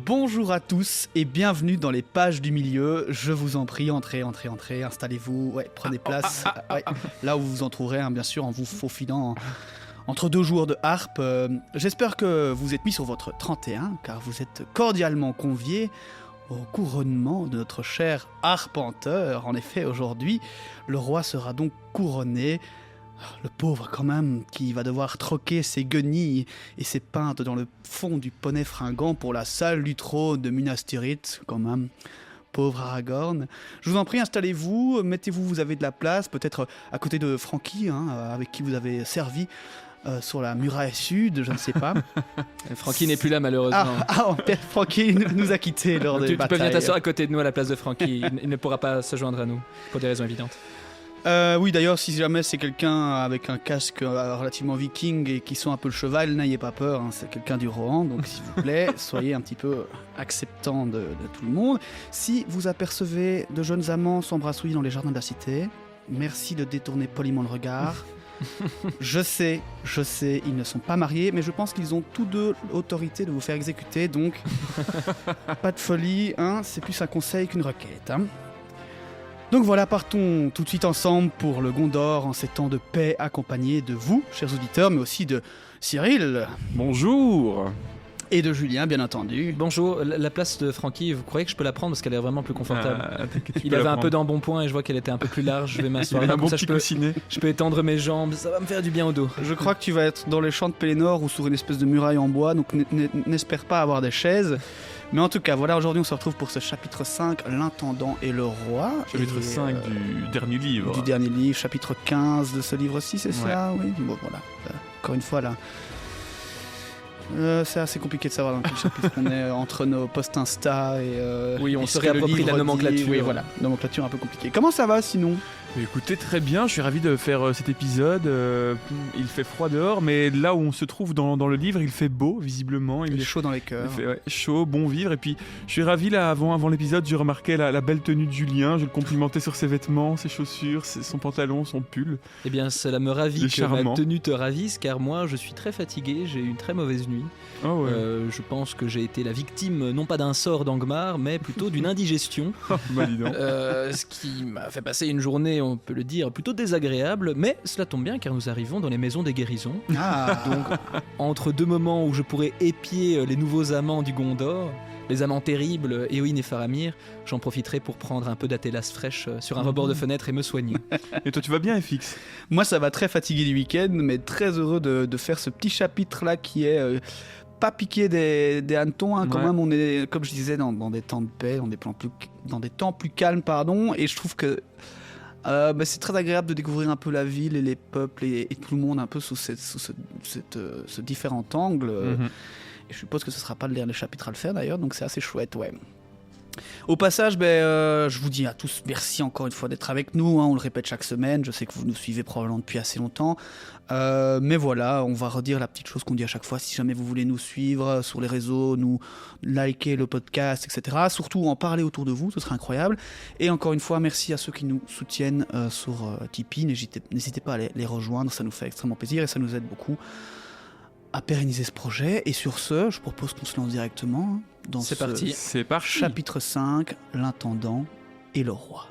Bonjour à tous et bienvenue dans les pages du milieu. Je vous en prie, entrez, installez-vous, prenez place. Là où vous vous en trouverez, bien sûr, en vous faufilant entre deux joueurs de harpe. J'espère que vous êtes mis sur votre 31, car vous êtes cordialement conviés au couronnement de notre cher arpenteur. En effet, aujourd'hui, le roi sera donc couronné. Le pauvre quand même, qui va devoir troquer ses guenilles et ses pintes dans le fond du poney fringant pour la salle du trône de Minas Tirith, quand même. Pauvre Aragorn. Je vous en prie, installez-vous, mettez-vous, vous avez de la place, peut-être à côté de Frankie, avec qui vous avez servi sur la muraille sud, je ne sais pas. Francky n'est plus là malheureusement. Francky nous a quittés lors des batailles. Tu peux venir t'asseoir à côté de nous à la place de Francky, il ne pourra pas se joindre à nous, pour des raisons évidentes. Oui, d'ailleurs, si jamais c'est quelqu'un avec un casque relativement viking et qui sent un peu le cheval, n'ayez pas peur, c'est quelqu'un du Rohan, donc s'il vous plaît, soyez un petit peu acceptant de tout le monde. Si vous apercevez de jeunes amants s'embrassouiller dans les jardins de la cité, merci de détourner poliment le regard. Je sais, ils ne sont pas mariés, mais je pense qu'ils ont tous deux l'autorité de vous faire exécuter, donc pas de folie, c'est plus un conseil qu'une requête. Donc voilà, partons tout de suite ensemble pour le Gondor en ces temps de paix, accompagnés de vous, chers auditeurs, mais aussi de Cyril. Bonjour. Et de Julien, bien entendu. Bonjour, la place de Francky, vous croyez que je peux la prendre parce qu'elle est vraiment plus confortable? Il avait un peu d'embonpoint et je vois qu'elle était un peu plus large, je vais m'asseoir là, comme ça je peux étendre mes jambes, ça va me faire du bien au dos. Je crois que tu vas être dans les champs de Pelennor ou sur une espèce de muraille en bois, donc n'espère pas avoir des chaises. Mais en tout cas, voilà, aujourd'hui on se retrouve pour ce chapitre 5, l'intendant et le roi. Chapitre 5 du dernier livre. Du dernier livre, chapitre 15 de ce livre-ci, c'est ça? Oui, bon voilà, encore une fois là. C'est assez compliqué de savoir dans quel chapitre on est entre nos posts Insta et... oui, on se réapproprie la nomenclature. Oui, voilà, nomenclature un peu compliquée. Comment ça va sinon ? Écoutez, très bien, je suis ravi de faire cet épisode. Il fait froid dehors, mais là où on se trouve dans le livre, il fait beau, visiblement. Il est chaud dans les cœurs. Il fait chaud, bon vivre. Et puis, je suis ravi, là, avant l'épisode, je remarquais la belle tenue de Julien. Je le complimentais sur ses vêtements, ses chaussures, son pantalon, son pull. Eh bien, cela me ravit que ma tenue te ravisse, car moi, je suis très fatigué, j'ai eu une très mauvaise nuit. Oh ouais. Je pense que j'ai été la victime, non pas d'un sort d'Angmar, mais plutôt d'une indigestion. Ce qui m'a fait passer une journée, on peut le dire, plutôt désagréable, mais cela tombe bien car nous arrivons dans les maisons des guérisons. Donc, entre deux moments où je pourrais épier les nouveaux amants du Gondor, les amants terribles, Éowyn et Faramir, j'en profiterai pour prendre un peu d'Atelas fraîche sur un rebord de fenêtre et me soigner. Et toi, tu vas bien, FX ? Moi, ça va très fatigué du week-end, mais très heureux de faire ce petit chapitre-là qui est... pas piquer des hannetons, quand même on est, comme je disais, dans des temps de paix, dans des temps plus calmes, et je trouve que c'est très agréable de découvrir un peu la ville et les peuples et tout le monde un peu sous ce différent angle. Et je suppose que ce sera pas le dernier chapitre à le faire d'ailleurs, donc c'est assez chouette, ouais. Au passage, je vous dis à tous merci encore une fois d'être avec nous, on le répète chaque semaine, je sais que vous nous suivez probablement depuis assez longtemps, mais voilà, on va redire la petite chose qu'on dit à chaque fois, si jamais vous voulez nous suivre sur les réseaux, nous liker le podcast, etc. Surtout en parler autour de vous, ce serait incroyable. Et encore une fois, merci à ceux qui nous soutiennent sur Tipeee, n'hésitez pas à les rejoindre, ça nous fait extrêmement plaisir et ça nous aide beaucoup à pérenniser ce projet. Et sur ce, je propose qu'on se lance directement dans C'est parti. Chapitre 5, l'intendant et le roi.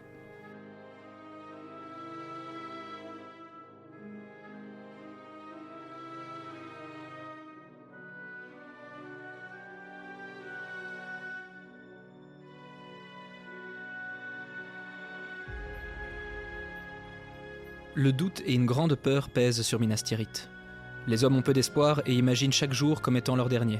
Le doute et une grande peur pèsent sur Minas Tirith. Les hommes ont peu d'espoir et imaginent chaque jour comme étant leur dernier.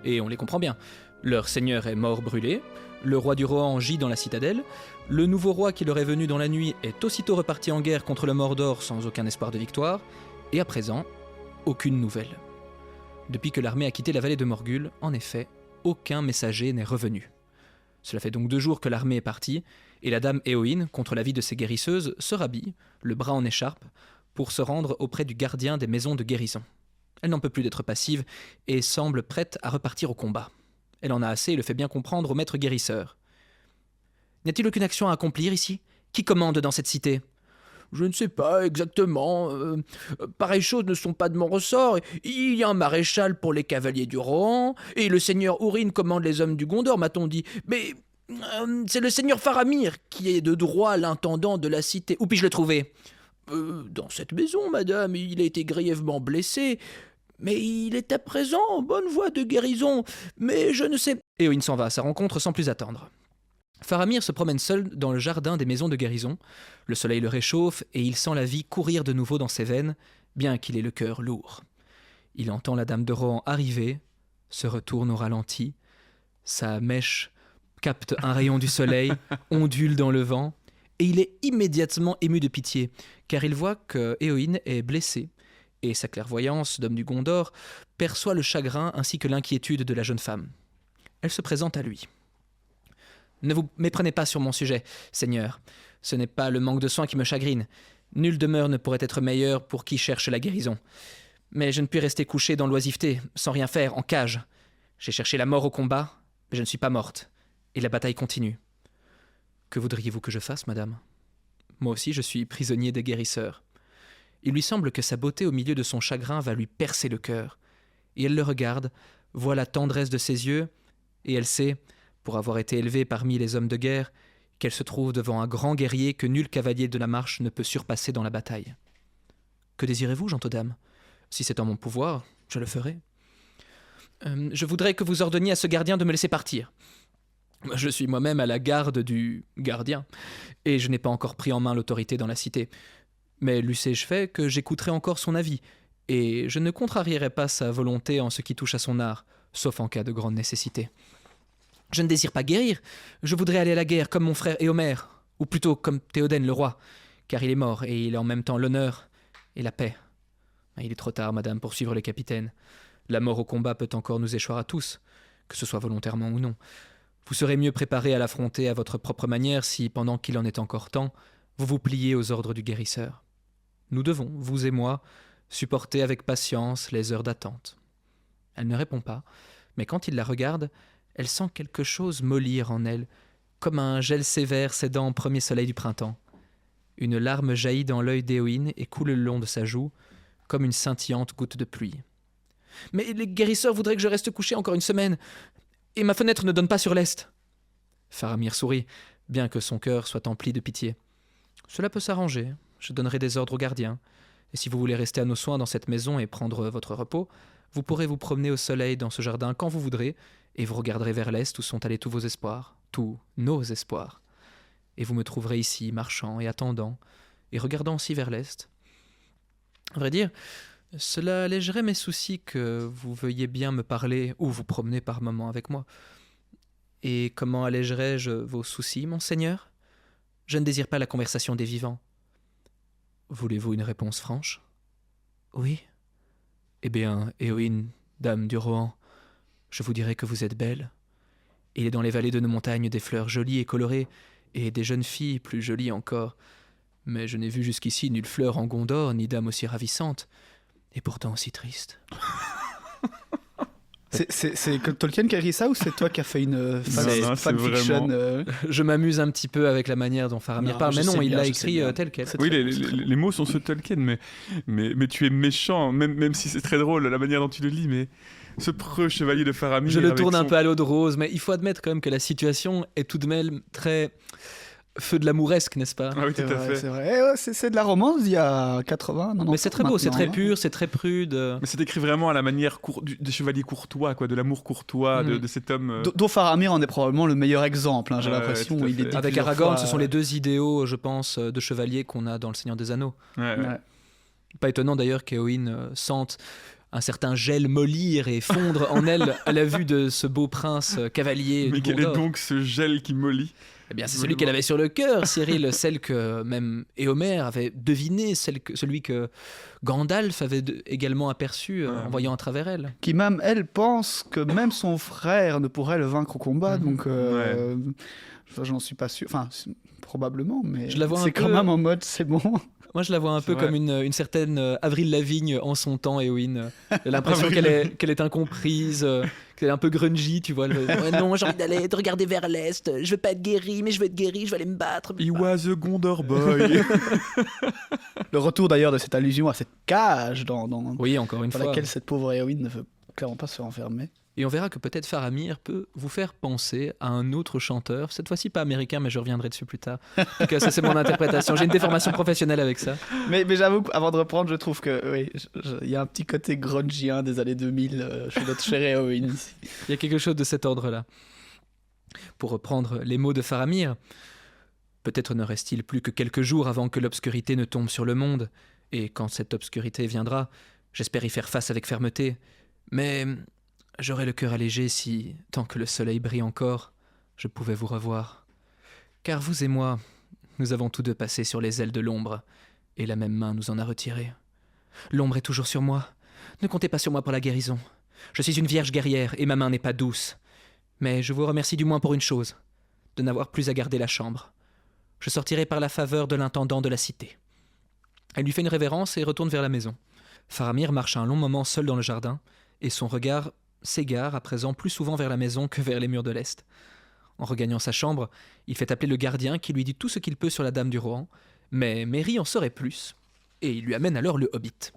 Et on les comprend bien. Leur seigneur est mort brûlé, le roi du Rohan gît dans la citadelle, le nouveau roi qui leur est venu dans la nuit est aussitôt reparti en guerre contre le Mordor sans aucun espoir de victoire, et à présent, aucune nouvelle. Depuis que l'armée a quitté la vallée de Morgul, en effet, aucun messager n'est revenu. Cela fait donc 2 jours que l'armée est partie, et la dame Éowyn, contre l'avis de ses guérisseuses, se rhabille, le bras en écharpe, pour se rendre auprès du gardien des maisons de guérison. Elle n'en peut plus d'être passive et semble prête à repartir au combat. Elle en a assez et le fait bien comprendre au maître guérisseur. « N'y a-t-il aucune action à accomplir ici ? Qui commande dans cette cité ? Je ne sais pas exactement. Pareilles choses ne sont pas de mon ressort. Il y a un maréchal pour les cavaliers du Rohan, et le seigneur Ourine commande les hommes du Gondor, m'a-t-on dit. Mais c'est le seigneur Faramir qui est de droit l'intendant de la cité. Où puis-je le trouver ? Dans cette maison, madame. Il a été grièvement blessé. Mais il est à présent en bonne voie de guérison. Mais je ne sais... Éowyn s'en va à sa rencontre sans plus attendre. Faramir se promène seul dans le jardin des maisons de guérison. Le soleil le réchauffe et il sent la vie courir de nouveau dans ses veines, bien qu'il ait le cœur lourd. Il entend la dame de Rohan arriver, se retourne au ralenti. Sa mèche capte un rayon du soleil, ondule dans le vent, et il est immédiatement ému de pitié, car il voit que Éowyn est blessée, et sa clairvoyance d'homme du Gondor perçoit le chagrin ainsi que l'inquiétude de la jeune femme. Elle se présente à lui. « Ne vous méprenez pas sur mon sujet, Seigneur. Ce n'est pas le manque de soins qui me chagrine. Nulle demeure ne pourrait être meilleure pour qui cherche la guérison. Mais je ne puis rester couché dans l'oisiveté, sans rien faire, en cage. J'ai cherché la mort au combat, mais je ne suis pas morte. Et la bataille continue. Que voudriez-vous que je fasse, madame ? Moi aussi, je suis prisonnier des guérisseurs. » Il lui semble que sa beauté au milieu de son chagrin va lui percer le cœur. Et elle le regarde, voit la tendresse de ses yeux, et elle sait, pour avoir été élevée parmi les hommes de guerre, qu'elle se trouve devant un grand guerrier que nul cavalier de la marche ne peut surpasser dans la bataille. « Que désirez-vous, gentes dames ? Si c'est en mon pouvoir, je le ferai. Je voudrais que vous ordonniez à ce gardien de me laisser partir. Je suis moi-même à la garde du gardien, et je n'ai pas encore pris en main l'autorité dans la cité. Mais l'eussé-je fait que j'écouterai encore son avis, et je ne contrarierai pas sa volonté en ce qui touche à son art, sauf en cas de grande nécessité. Je ne désire pas guérir, je voudrais aller à la guerre comme mon frère Éomer, ou plutôt comme Théoden le roi, car il est mort et il est en même temps l'honneur et la paix. Il est trop tard, madame, pour suivre les capitaines. La mort au combat peut encore nous échoir à tous, que ce soit volontairement ou non. Vous serez mieux préparé à l'affronter à votre propre manière si, pendant qu'il en est encore temps, vous vous pliez aux ordres du guérisseur. Nous devons, vous et moi, supporter avec patience les heures d'attente. Elle ne répond pas, mais quand il la regarde, elle sent quelque chose mollir en elle, comme un gel sévère cédant au premier soleil du printemps. Une larme jaillit dans l'œil d'Éowyn et coule le long de sa joue, comme une scintillante goutte de pluie. « Mais les guérisseurs voudraient que je reste couché encore une semaine, et ma fenêtre ne donne pas sur l'est. » Faramir sourit, bien que son cœur soit empli de pitié. « Cela peut s'arranger, je donnerai des ordres au gardien, et si vous voulez rester à nos soins dans cette maison et prendre votre repos, vous pourrez vous promener au soleil dans ce jardin quand vous voudrez, et vous regarderez vers l'est où sont allés tous vos espoirs, tous nos espoirs. Et vous me trouverez ici, marchant et attendant, et regardant aussi vers l'est. À vrai dire, cela allégerait mes soucis que vous veuillez bien me parler ou vous promener par moments avec moi. Et comment allégerais-je vos soucis, monseigneur ? Je ne désire pas la conversation des vivants. Voulez-vous une réponse franche ? Oui. Eh bien, Éowyn, dame du Rohan, je vous dirai que vous êtes belle. Il est dans les vallées de nos montagnes des fleurs jolies et colorées, et des jeunes filles plus jolies encore. Mais je n'ai vu jusqu'ici nulle fleur en Gondor, ni dame aussi ravissante, et pourtant aussi triste. C'est Tolkien qui a écrit ça ou c'est toi qui as fait une fanfiction Je m'amuse un petit peu avec la manière dont Faramir parle, mais non, il l'a écrit tel quel. Oui, les mots sont ceux de Tolkien, mais tu es méchant, même si c'est très drôle la manière dont tu le lis, mais ce preux chevalier de Faramir... Je le tourne un peu à l'eau de rose, mais il faut admettre quand même que la situation est tout de même très... feu de l'amouresque, n'est-ce pas ? Ah oui, tout à fait. C'est vrai, c'est de la romance d'il y a 80, non, mais c'est très beau, c'est très pur, c'est très prude. Mais c'est écrit vraiment à la manière des chevaliers courtois, quoi, de l'amour courtois de cet homme. Dont Faramir en est probablement le meilleur exemple, hein, j'ai l'impression. Il est avec Aragorn, ce sont les deux idéaux, je pense, de chevaliers qu'on a dans Le Seigneur des Anneaux. Ouais. Pas étonnant d'ailleurs qu'Éowyn sente un certain gel mollir et fondre en elle à la vue de ce beau prince cavalier. Mais quel est donc ce gel qui mollit ? Eh bien, c'est celui qu'elle avait sur le cœur, Cyril, celle que même Éomer avait deviné, celui que Gandalf avait également aperçu en voyant à travers elle. Qui même, elle, pense que même son frère ne pourrait le vaincre au combat, donc j'en suis pas sûr, enfin, probablement, mais c'est quand même en mode, c'est bon. Moi, je la vois un peu comme une certaine Avril Lavigne en son temps, Éowyn. J'ai l'impression qu'elle est incomprise, C'est un peu grungy, tu vois. Ouais, non, j'ai envie de regarder vers l'est. Je veux pas être guéri, mais je veux être guéri, je veux aller me battre. He was a Gondor boy. Le retour d'ailleurs de cette allusion à cette cage Oui, encore une dans fois. laquelle cette pauvre héroïne ne veut clairement pas se faire enfermer. Et on verra que peut-être Faramir peut vous faire penser à un autre chanteur, cette fois-ci pas américain, mais je reviendrai dessus plus tard. En tout cas, ça c'est mon interprétation. J'ai une déformation professionnelle avec ça. Mais j'avoue qu'avant de reprendre, je trouve que oui, il y a un petit côté grungien des années 2000 chez notre chère héroïne ici. Il y a quelque chose de cet ordre-là. Pour reprendre les mots de Faramir, peut-être ne reste-t-il plus que quelques jours avant que l'obscurité ne tombe sur le monde, et quand cette obscurité viendra, j'espère y faire face avec fermeté, mais j'aurais le cœur allégé si, tant que le soleil brille encore, je pouvais vous revoir. Car vous et moi, nous avons tous deux passé sur les ailes de l'ombre, et la même main nous en a retirés. L'ombre est toujours sur moi. Ne comptez pas sur moi pour la guérison. Je suis une vierge guerrière, et ma main n'est pas douce. Mais je vous remercie du moins pour une chose, de n'avoir plus à garder la chambre. Je sortirai par la faveur de l'intendant de la cité. Elle lui fait une révérence et retourne vers la maison. Faramir marche un long moment seul dans le jardin, et son regard s'égare à présent plus souvent vers la maison que vers les murs de l'Est. En regagnant sa chambre, il fait appeler le gardien qui lui dit tout ce qu'il peut sur la dame du Rohan, mais Merry en saurait plus, et il lui amène alors le hobbit.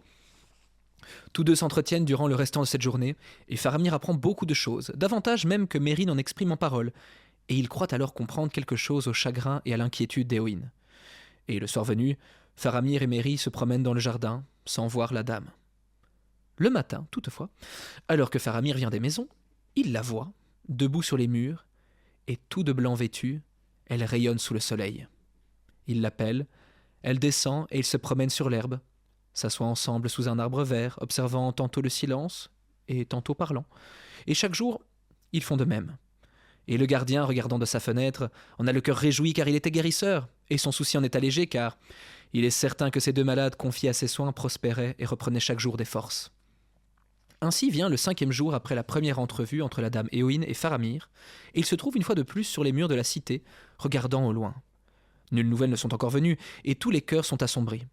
Tous deux s'entretiennent durant le restant de cette journée, et Faramir apprend beaucoup de choses, davantage même que Merry n'en exprime en paroles, et il croit alors comprendre quelque chose au chagrin et à l'inquiétude d'Éowyn. Et le soir venu, Faramir et Merry se promènent dans le jardin, sans voir la dame. Le matin, toutefois, alors que Faramir vient des maisons, il la voit, debout sur les murs, et tout de blanc vêtue, elle rayonne sous le soleil. Il l'appelle, elle descend et ils se promènent sur l'herbe, s'assoient ensemble sous un arbre vert, observant tantôt le silence et tantôt parlant. Et chaque jour, ils font de même. Et le gardien, regardant de sa fenêtre, en a le cœur réjoui car il était guérisseur, et son souci en est allégé car il est certain que ces deux malades confiés à ses soins prospéraient et reprenaient chaque jour des forces. Ainsi vient le 5e jour après la première entrevue entre la dame Éowyn et Faramir, et ils se trouvent une fois de plus sur les murs de la cité, regardant au loin. Nulles nouvelles ne sont encore venues, et tous les cœurs sont assombris.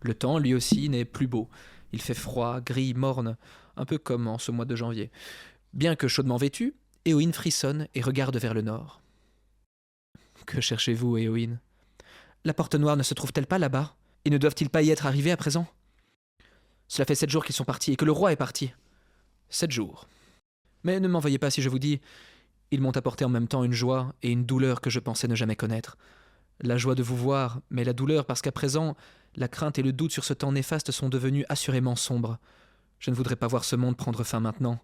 Le temps, lui aussi, n'est plus beau. Il fait froid, gris, morne, un peu comme en ce mois de janvier. Bien que chaudement vêtue, Éowyn frissonne et regarde vers le nord. « Que cherchez-vous, Éowyn ? La porte noire ne se trouve-t-elle pas là-bas ? Et ne doivent-ils pas y être arrivés à présent ? Cela fait 7 jours qu'ils sont partis et que le roi est parti. 7 jours. Mais ne m'en veuillez pas si je vous dis, ils m'ont apporté en même temps une joie et une douleur que je pensais ne jamais connaître. La joie de vous voir, mais la douleur parce qu'à présent, la crainte et le doute sur ce temps néfaste sont devenus assurément sombres. Je ne voudrais pas voir ce monde prendre fin maintenant,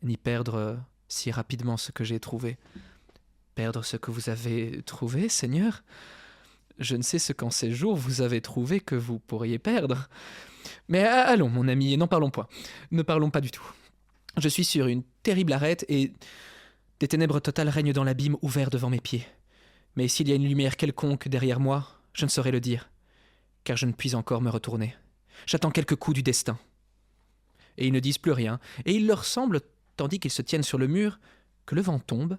ni perdre si rapidement ce que j'ai trouvé. Perdre ce que vous avez trouvé, Seigneur ? Je ne sais ce qu'en ces jours vous avez trouvé que vous pourriez perdre. Mais allons, mon ami, et n'en parlons point. Ne parlons pas du tout. Je suis sur une terrible arête et des ténèbres totales règnent dans l'abîme ouvert devant mes pieds. Mais s'il y a une lumière quelconque derrière moi, je ne saurais le dire, car je ne puis encore me retourner. J'attends quelques coups du destin. Et ils ne disent plus rien, et il leur semble, tandis qu'ils se tiennent sur le mur, que le vent tombe,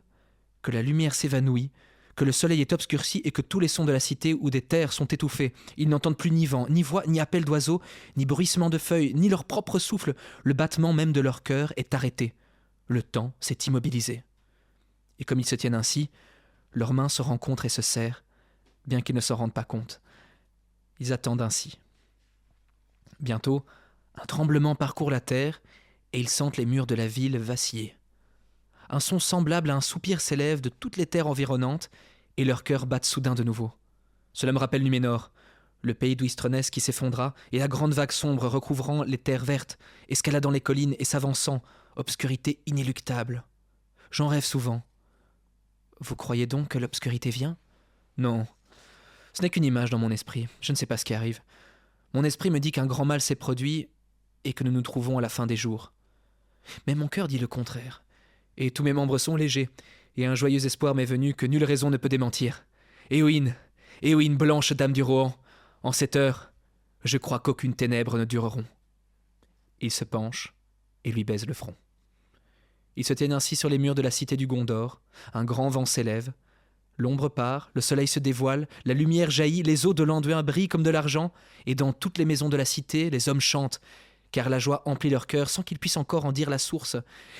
que la lumière s'évanouit, que le soleil est obscurci et que tous les sons de la cité ou des terres sont étouffés. Ils n'entendent plus ni vent, ni voix, ni appel d'oiseaux, ni bruissement de feuilles, ni leur propre souffle. Le battement même de leur cœur est arrêté. Le temps s'est immobilisé. Et comme ils se tiennent ainsi, leurs mains se rencontrent et se serrent, bien qu'ils ne s'en rendent pas compte. Ils attendent ainsi. Bientôt, un tremblement parcourt la terre et ils sentent les murs de la ville vaciller. Un son semblable à un soupir s'élève de toutes les terres environnantes et leurs cœurs battent soudain de nouveau. Cela me rappelle Numénor, le pays d'Ouistronness qui s'effondra et la grande vague sombre recouvrant les terres vertes, escaladant les collines et s'avançant, obscurité inéluctable. J'en rêve souvent. Vous croyez donc que l'obscurité vient ? Non. Ce n'est qu'une image dans mon esprit. Je ne sais pas ce qui arrive. Mon esprit me dit qu'un grand mal s'est produit et que nous nous trouvons à la fin des jours. Mais mon cœur dit le contraire. Et tous mes membres sont légers, et un joyeux espoir m'est venu que nulle raison ne peut démentir. Éowyn, blanche dame du Rohan, en cette heure, je crois qu'aucune ténèbre ne dureront. Il se penche et lui baise le front. Ils se tiennent ainsi sur les murs de la cité du Gondor, un grand vent s'élève, l'ombre part, le soleil se dévoile, la lumière jaillit, les eaux de l'Anduin brillent comme de l'argent, et dans toutes les maisons de la cité, les hommes chantent, car la joie emplit leur cœur sans qu'ils puissent encore en dire la source.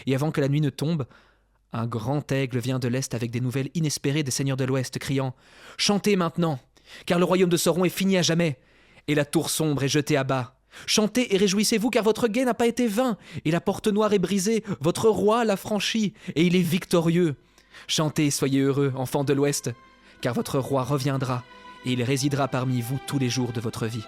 Et avant que la nuit ne tombe, un grand aigle vient de l'Est avec des nouvelles inespérées des seigneurs de l'Ouest, criant « Chantez maintenant, car le royaume de Sauron est fini à jamais, et la tour sombre est jetée à bas. Chantez et réjouissez-vous, car votre guet n'a pas été vain, et la porte noire est brisée, votre roi l'a franchie, et il est victorieux. Chantez et soyez heureux, enfants de l'Ouest, car votre roi reviendra, et il résidera parmi vous tous les jours de votre vie.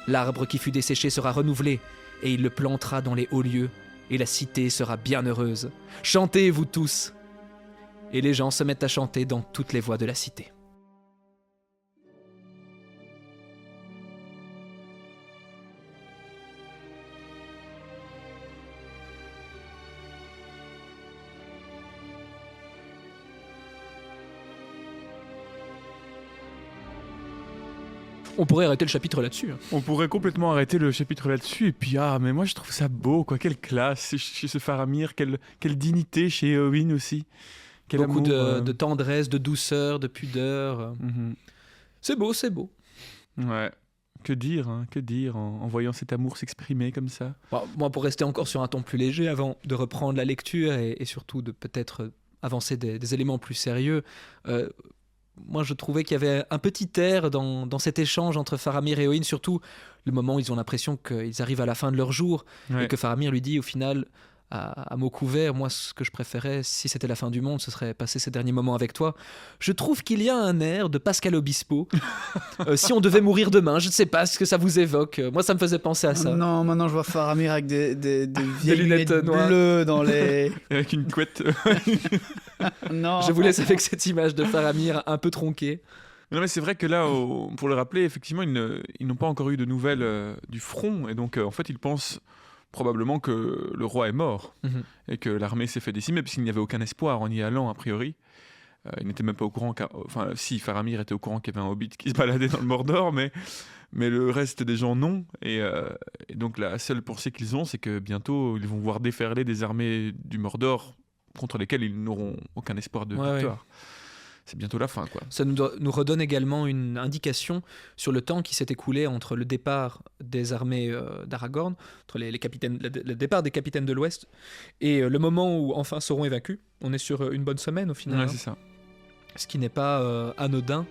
L'arbre qui fut desséché sera renouvelé, et il le plantera dans les hauts lieux, et la cité sera bien heureuse. Chantez, vous tous !» Et les gens se mettent à chanter dans toutes les voies de la cité. On pourrait arrêter le chapitre là-dessus. On pourrait complètement arrêter le chapitre là-dessus. Et puis, mais moi, je trouve ça beau, quoi. Quelle classe chez ce Faramir. Quelle dignité chez Éowyn aussi. Quel Beaucoup amour, de tendresse, de douceur, de pudeur. C'est beau, c'est beau. Ouais. Que dire en voyant cet amour s'exprimer comme ça. Bon, moi, pour rester encore sur un ton plus léger, avant de reprendre la lecture et surtout de peut-être avancer des éléments plus sérieux, moi, je trouvais qu'il y avait un petit air dans cet échange entre Faramir et Éowyn, surtout le moment où ils ont l'impression qu'ils arrivent à la fin de leur jour, Ouais. et que Faramir lui dit au final, à mots couverts, moi, ce que je préférais, si c'était la fin du monde, ce serait passer ces derniers moments avec toi. Je trouve qu'il y a un air de Pascal Obispo. Si on devait mourir demain, je ne sais pas ce que ça vous évoque. Moi, ça me faisait penser à ça. Non, maintenant je vois Faramir avec des vieilles lunettes lunettes noires. bleues dans les... Avec une couette. Non. Je vous laisse avec cette image de Faramir un peu tronquée. Non, mais c'est vrai que là, pour le rappeler, effectivement, ils n'ont pas encore eu de nouvelles du front. Et donc, en fait, ils pensent probablement que le roi est mort et que l'armée s'est fait décimer, puisqu'il n'y avait aucun espoir en y allant, a priori. Il n'était même pas au courant, enfin, si, Faramir était au courant qu'il y avait un hobbit qui se baladait dans le Mordor, mais le reste des gens non. Et donc, la seule pensée qu'ils ont, c'est que bientôt, ils vont voir déferler des armées du Mordor contre lesquelles ils n'auront aucun espoir de victoire. C'est bientôt la fin, quoi. Ça nous redonne également une indication sur le temps qui s'est écoulé entre le départ des armées d'Aragorn, entre les capitaines, le départ des capitaines de l'Ouest, et le moment où enfin Sauron est vaincu. On est sur une bonne semaine au final. Ouais, c'est ça. Ce qui n'est pas anodin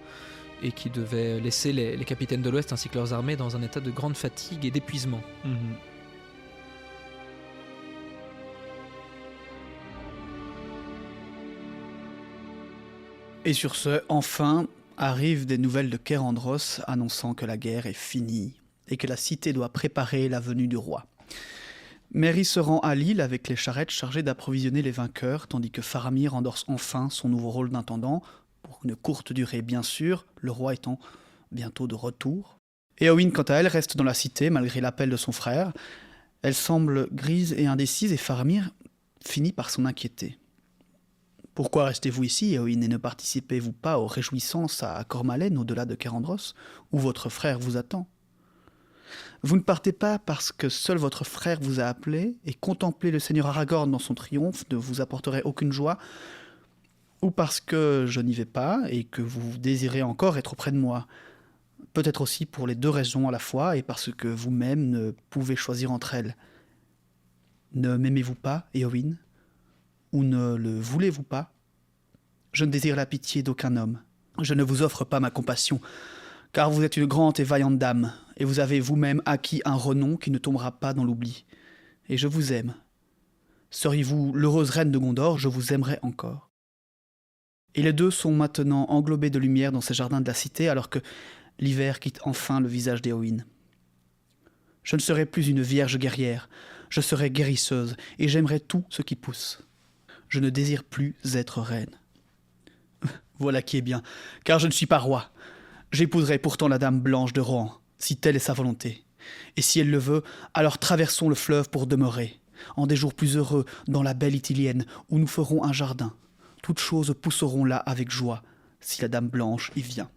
et qui devait laisser les capitaines de l'Ouest ainsi que leurs armées dans un état de grande fatigue et d'épuisement. Et sur ce, enfin, arrivent des nouvelles de Kérandros annonçant que la guerre est finie et que la cité doit préparer la venue du roi. Merry se rend à l'île avec les charrettes chargées d'approvisionner les vainqueurs, tandis que Faramir endorse enfin son nouveau rôle d'intendant, pour une courte durée bien sûr, le roi étant bientôt de retour. Éowyn, quant à elle, reste dans la cité malgré l'appel de son frère. Elle semble grise et indécise et Faramir finit par s'en inquiéter. Pourquoi restez-vous ici, Éowyn, et ne participez-vous pas aux réjouissances à Cormalen, au-delà de Kérandros, où votre frère vous attend ? Vous ne partez pas parce que seul votre frère vous a appelé, et contempler le seigneur Aragorn dans son triomphe ne vous apporterait aucune joie, ou parce que je n'y vais pas, et que vous désirez encore être auprès de moi. Peut-être aussi pour les deux raisons à la fois, et parce que vous-même ne pouvez choisir entre elles. Ne m'aimez-vous pas, Éowyn ? Ou ne le voulez-vous pas ? Je ne désire la pitié d'aucun homme. Je ne vous offre pas ma compassion, car vous êtes une grande et vaillante dame, et vous avez vous-même acquis un renom qui ne tombera pas dans l'oubli. Et je vous aime. Seriez-vous l'heureuse reine de Gondor, je vous aimerais encore. Et les deux sont maintenant englobés de lumière dans ces jardins de la cité, alors que l'hiver quitte enfin le visage d'Éowyn. Je ne serai plus une vierge guerrière, je serai guérisseuse, et j'aimerai tout ce qui pousse. Je ne désire plus être reine. Voilà qui est bien, car je ne suis pas roi. J'épouserai pourtant la dame blanche de Rohan, si telle est sa volonté. Et si elle le veut, alors traversons le fleuve pour demeurer, en des jours plus heureux, dans la belle Ithilienne, où nous ferons un jardin. Toutes choses pousseront là avec joie, si la dame blanche y vient.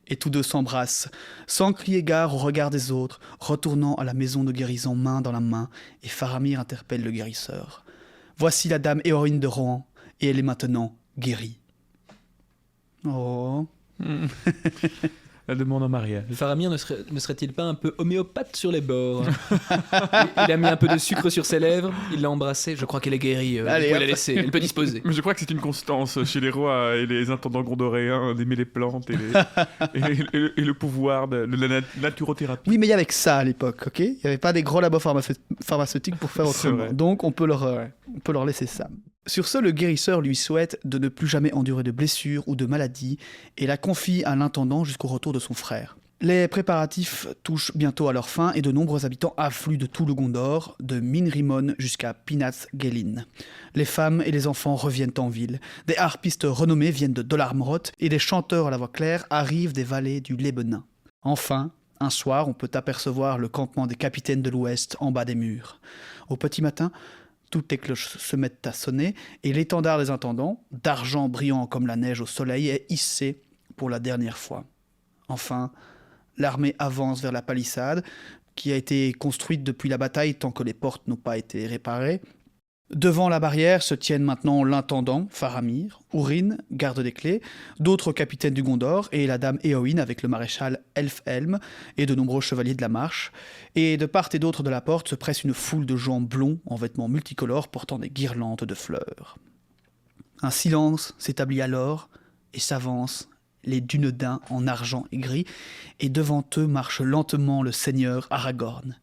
Et tous deux s'embrassent, sans crier gare au regard des autres, retournant à la maison de guérison main dans la main, et Faramir interpelle le guérisseur. Voici la dame Éowyn de Rohan, et elle est maintenant guérie. Oh. la demande en mariage. Faramir ne serait-il pas un peu homéopathe sur les bords? Il a mis un peu de sucre sur ses lèvres, il l'a embrassée. Je crois qu'elle est guérie. Allez, vous hop. la laisser, elle peut disposer. Mais je crois que c'est une constance chez les rois et les intendants gondoréens d'aimer les plantes et le pouvoir de la naturothérapie. Oui, mais il y avait que ça à l'époque, ok? Il n'y avait pas des gros labos pharmaceutiques pour faire C'est autrement. vrai. Donc on peut leur laisser ça. Sur ce, le guérisseur lui souhaite de ne plus jamais endurer de blessures ou de maladies et la confie à l'intendant jusqu'au retour de son frère. Les préparatifs touchent bientôt à leur fin et de nombreux habitants affluent de tout le Gondor, de Minrimon jusqu'à Pinath Gelin. Les femmes et les enfants reviennent en ville. Des harpistes renommés viennent de Dol Amroth et des chanteurs à la voix claire arrivent des vallées du Lébenin. Enfin, un soir, on peut apercevoir le campement des capitaines de l'Ouest en bas des murs. Au petit matin, toutes les cloches se mettent à sonner et l'étendard des intendants, d'argent brillant comme la neige au soleil, est hissé pour la dernière fois. Enfin, l'armée avance vers la palissade, qui a été construite depuis la bataille tant que les portes n'ont pas été réparées. Devant la barrière se tiennent maintenant l'intendant, Faramir, Húrin, garde des clés, d'autres capitaines du Gondor et la dame Éowyn avec le maréchal Elfhelm et de nombreux chevaliers de la marche. Et de part et d'autre de la porte se presse une foule de gens blonds en vêtements multicolores portant des guirlandes de fleurs. Un silence s'établit alors et s'avance les Dunedains en argent et gris, et devant eux marche lentement le seigneur Aragorn.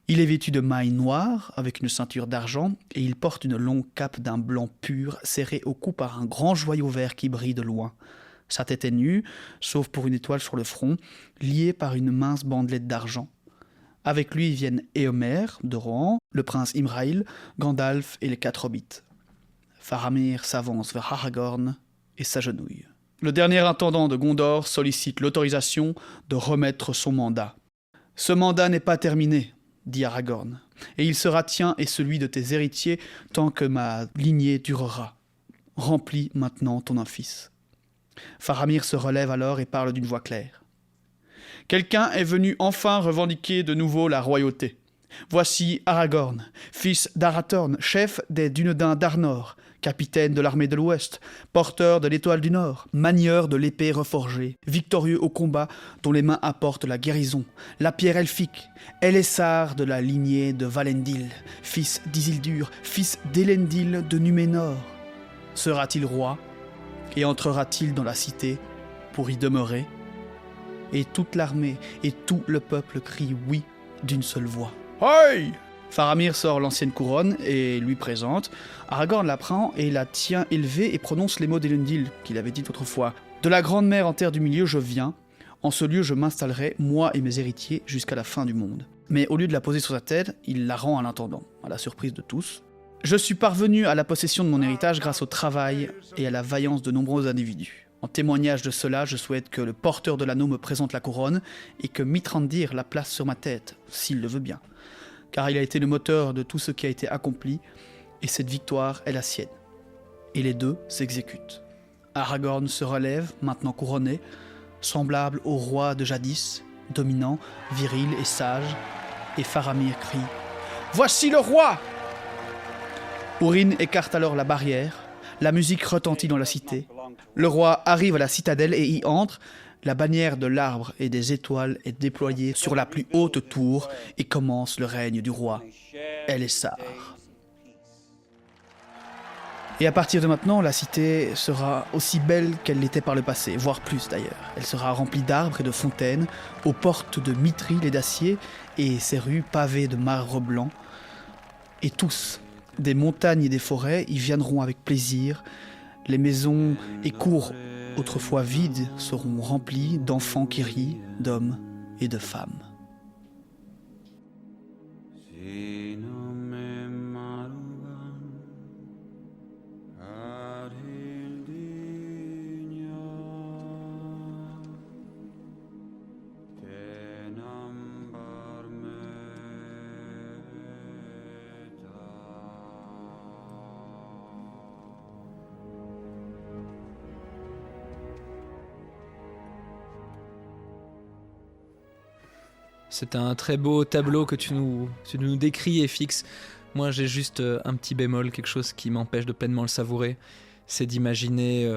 Il est vêtu de mailles noires, avec une ceinture d'argent, et il porte une longue cape d'un blanc pur, serrée au cou par un grand joyau vert qui brille de loin. Sa tête est nue, sauf pour une étoile sur le front, liée par une mince bandelette d'argent. Avec lui viennent Éomer, de Rohan, le prince Imrail, Gandalf et les 4 hobbits. Faramir s'avance vers Aragorn et s'agenouille. Le dernier intendant de Gondor sollicite l'autorisation de remettre son mandat. « Ce mandat n'est pas terminé, » dit Aragorn, « et il sera tien et celui de tes héritiers tant que ma lignée durera. Remplis maintenant ton office. » Faramir se relève alors et parle d'une voix claire. « Quelqu'un est venu enfin revendiquer de nouveau la royauté. Voici Aragorn, fils d'Arathorn, chef des Dunedains d'Arnor, capitaine de l'armée de l'Ouest, porteur de l'étoile du Nord, manieur de l'épée reforgée, victorieux au combat dont les mains apportent la guérison, la pierre elfique, Elessar de la lignée de Valendil, fils d'Isildur, fils d'Elendil de Numénor. Sera-t-il roi et entrera-t-il dans la cité pour y demeurer ? Et toute l'armée et tout le peuple crient oui d'une seule voix. Hey ! Faramir sort l'ancienne couronne et lui présente. Aragorn la prend et la tient élevée et prononce les mots d'Elendil qu'il avait dit autrefois. « De la grande mer en terre du milieu, je viens. En ce lieu, je m'installerai, moi et mes héritiers, jusqu'à la fin du monde. » Mais au lieu de la poser sur sa tête, il la rend à l'intendant, à la surprise de tous. « Je suis parvenu à la possession de mon héritage grâce au travail et à la vaillance de nombreux individus. En témoignage de cela, je souhaite que le porteur de l'anneau me présente la couronne et que Mithrandir la place sur ma tête, s'il le veut bien. Car il a été le moteur de tout ce qui a été accompli, et cette victoire est la sienne. » Et les deux s'exécutent. Aragorn se relève, maintenant couronné, semblable au roi de jadis, dominant, viril et sage, et Faramir crie « Voici le roi !» Húrin écarte alors la barrière, la musique retentit dans la cité. Le roi arrive à la citadelle et y entre. La bannière de l'arbre et des étoiles est déployée sur la plus haute tour et commence le règne du roi Elessar. Et à partir de maintenant, la cité sera aussi belle qu'elle l'était par le passé, voire plus d'ailleurs. Elle sera remplie d'arbres et de fontaines, aux portes de mitril et d'acier, et ses rues pavées de marbre blanc. Et tous, des montagnes et des forêts, y viendront avec plaisir. Les maisons et cours autrefois vides seront remplis d'enfants qui rient, d'hommes et de femmes. C'est un très beau tableau que tu nous décris et fixes. Moi, j'ai juste un petit bémol, quelque chose qui m'empêche de pleinement le savourer. C'est d'imaginer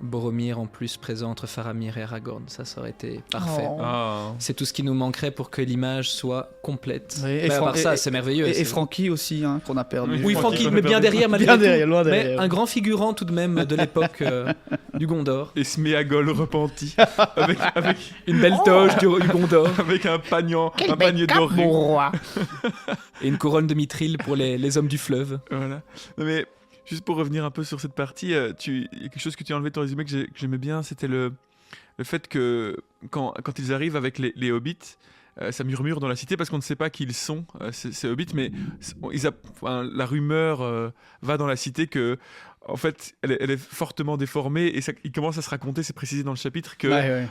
Boromir en plus présent entre Faramir et Aragorn, ça aurait été parfait. Oh. C'est tout ce qui nous manquerait pour que l'image soit complète. Oui, Mais à part ça, c'est merveilleux. Et Francky aussi, hein, qu'on a perdu. Oui, Francky, mais bien derrière, malgré tout. Loin Mais derrière. un grand figurant tout de même de l'époque du Gondor. Et Sméagol repenti, avec Une belle toge du Gondor. avec un panier doré. Mon roi. Et une couronne de mithril pour les hommes du fleuve. Voilà. Non, mais juste pour revenir un peu sur cette partie, il y a quelque chose que tu as enlevé de ton résumé que j'aimais bien, c'était le fait que quand ils arrivent avec les hobbits, ça murmure dans la cité parce qu'on ne sait pas qui ils sont, ces hobbits, mais la rumeur va dans la cité que en fait, elle est fortement déformée et il commence à se raconter, c'est précisé dans le chapitre, que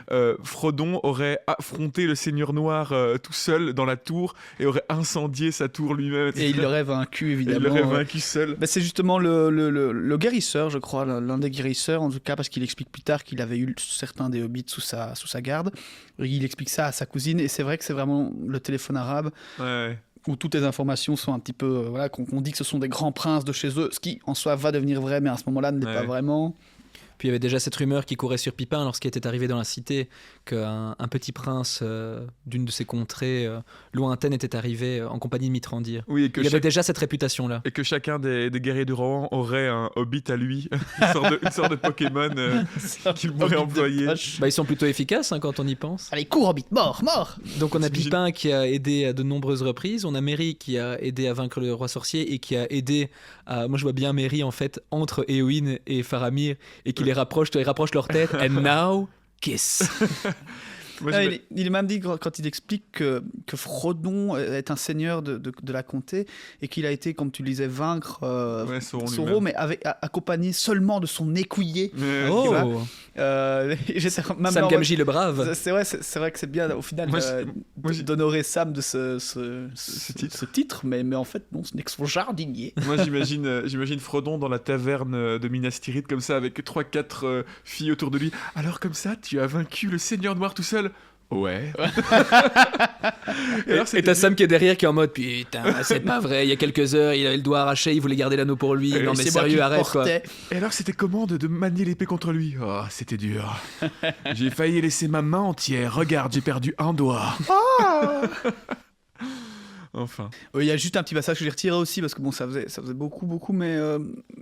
Frodon aurait affronté le Seigneur Noir tout seul dans la tour et aurait incendié sa tour lui-même. Et il l'aurait vaincu, évidemment. Il l'aurait vaincu seul. C'est justement le guérisseur, je crois, l'un des guérisseurs, en tout cas, parce qu'il explique plus tard qu'il avait eu certains des hobbits sous sa garde. Il explique ça à sa cousine, et c'est vrai que c'est vraiment le téléphone arabe. Ouais. Où toutes les informations sont un petit peu... qu'on dit que ce sont des grands princes de chez eux, ce qui, en soi, va devenir vrai, mais à ce moment-là, ne l'est pas vraiment. Puis il y avait déjà cette rumeur qui courait sur Pipin lorsqu'il était arrivé dans la cité, qu'un petit prince d'une de ces contrées lointaines était arrivé en compagnie de Mithrandir. Oui, et que il y avait déjà cette réputation-là. Et que chacun des guerriers du Rohan aurait un hobbit à lui, une sorte de Pokémon qu'il pourrait employer. Ils sont plutôt efficaces quand on y pense. Allez, cours hobbit, mort. Donc on a Pipin qui a aidé à de nombreuses reprises, on a Merry qui a aidé à vaincre le roi sorcier et qui a aidé à... Moi je vois bien Merry en fait entre Éowyn et Faramir et qui les rapproche leur tête. And now, kiss. Il est même dit quand il explique que Frodon est un seigneur de la comté et qu'il a été, comme tu le disais, vaincre Sauron, mais accompagné seulement de son écuyer. Sam Gamgee le brave. C'est vrai que c'est bien au final d'honorer Sam de ce titre, mais en fait non, ce n'est que son jardinier. Moi j'imagine Frodon dans la taverne de Minas Tirith comme ça avec 3-4 filles autour de lui. Alors comme ça tu as vaincu le Seigneur Noir tout seul? Ouais. Et t'as Sam qui est derrière qui est en mode putain, c'est pas vrai, il y a quelques heures il avait le doigt arraché, il voulait garder l'anneau pour lui. Non mais sérieux, arrête quoi. Et alors c'était comment de manier l'épée contre lui? Oh, c'était dur. J'ai failli laisser ma main entière. Regarde, j'ai perdu un doigt. Enfin. Il y a juste un petit passage que j'ai retiré aussi parce que bon, ça faisait beaucoup, mais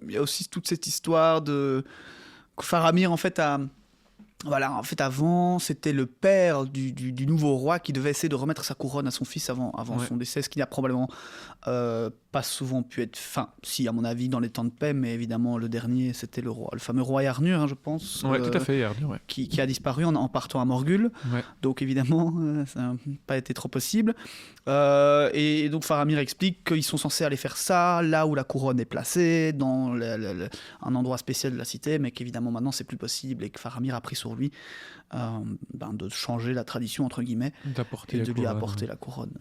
il y a aussi toute cette histoire de Faramir en fait avant, c'était le père du nouveau roi qui devait essayer de remettre sa couronne à son fils avant son décès, ce qui n'a probablement pas souvent pu être... Enfin, si, à mon avis, dans les temps de paix, mais évidemment, le dernier, c'était le fameux roi Yarnur, je pense. Oui, tout à fait, Yarnur, qui a disparu en partant à Morgul. Ouais. Donc, évidemment, ça n'a pas été trop possible. Et donc, Faramir explique qu'ils sont censés aller faire ça, là où la couronne est placée, dans un endroit spécial de la cité, mais qu'évidemment, maintenant, c'est plus possible, et que Faramir a pris sur lui de changer la tradition, entre guillemets, et de lui apporter la couronne.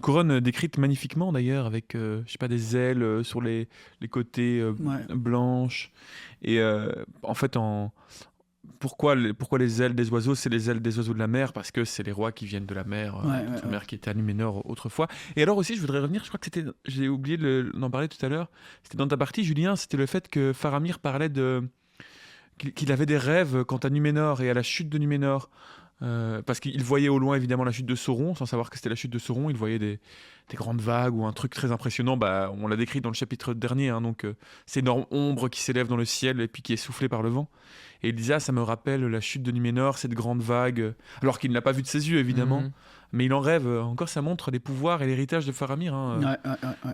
Couronne décrite magnifiquement d'ailleurs, avec je sais pas, des ailes sur les côtés blanches. Et en fait, pourquoi les ailes des oiseaux? C'est les ailes des oiseaux de la mer, parce que c'est les rois qui viennent de la mer, la mer qui était à Numénor autrefois. Et alors aussi, je voudrais revenir, je crois que j'ai oublié d'en parler tout à l'heure, c'était dans ta partie, Julien, c'était le fait que Faramir parlait qu'il avait des rêves quant à Numénor et à la chute de Numénor. Parce qu'il voyait au loin évidemment la chute de Sauron, sans savoir que c'était la chute de Sauron. Il voyait des grandes vagues ou un truc très impressionnant. On l'a décrit dans le chapitre dernier, donc c'est une énorme ombre qui s'élève dans le ciel et puis qui est soufflée par le vent. Et il disait ça me rappelle la chute de Numénor, cette grande vague, alors qu'il ne l'a pas vue de ses yeux évidemment, mais il en rêve. Encore, ça montre les pouvoirs et l'héritage de Faramir.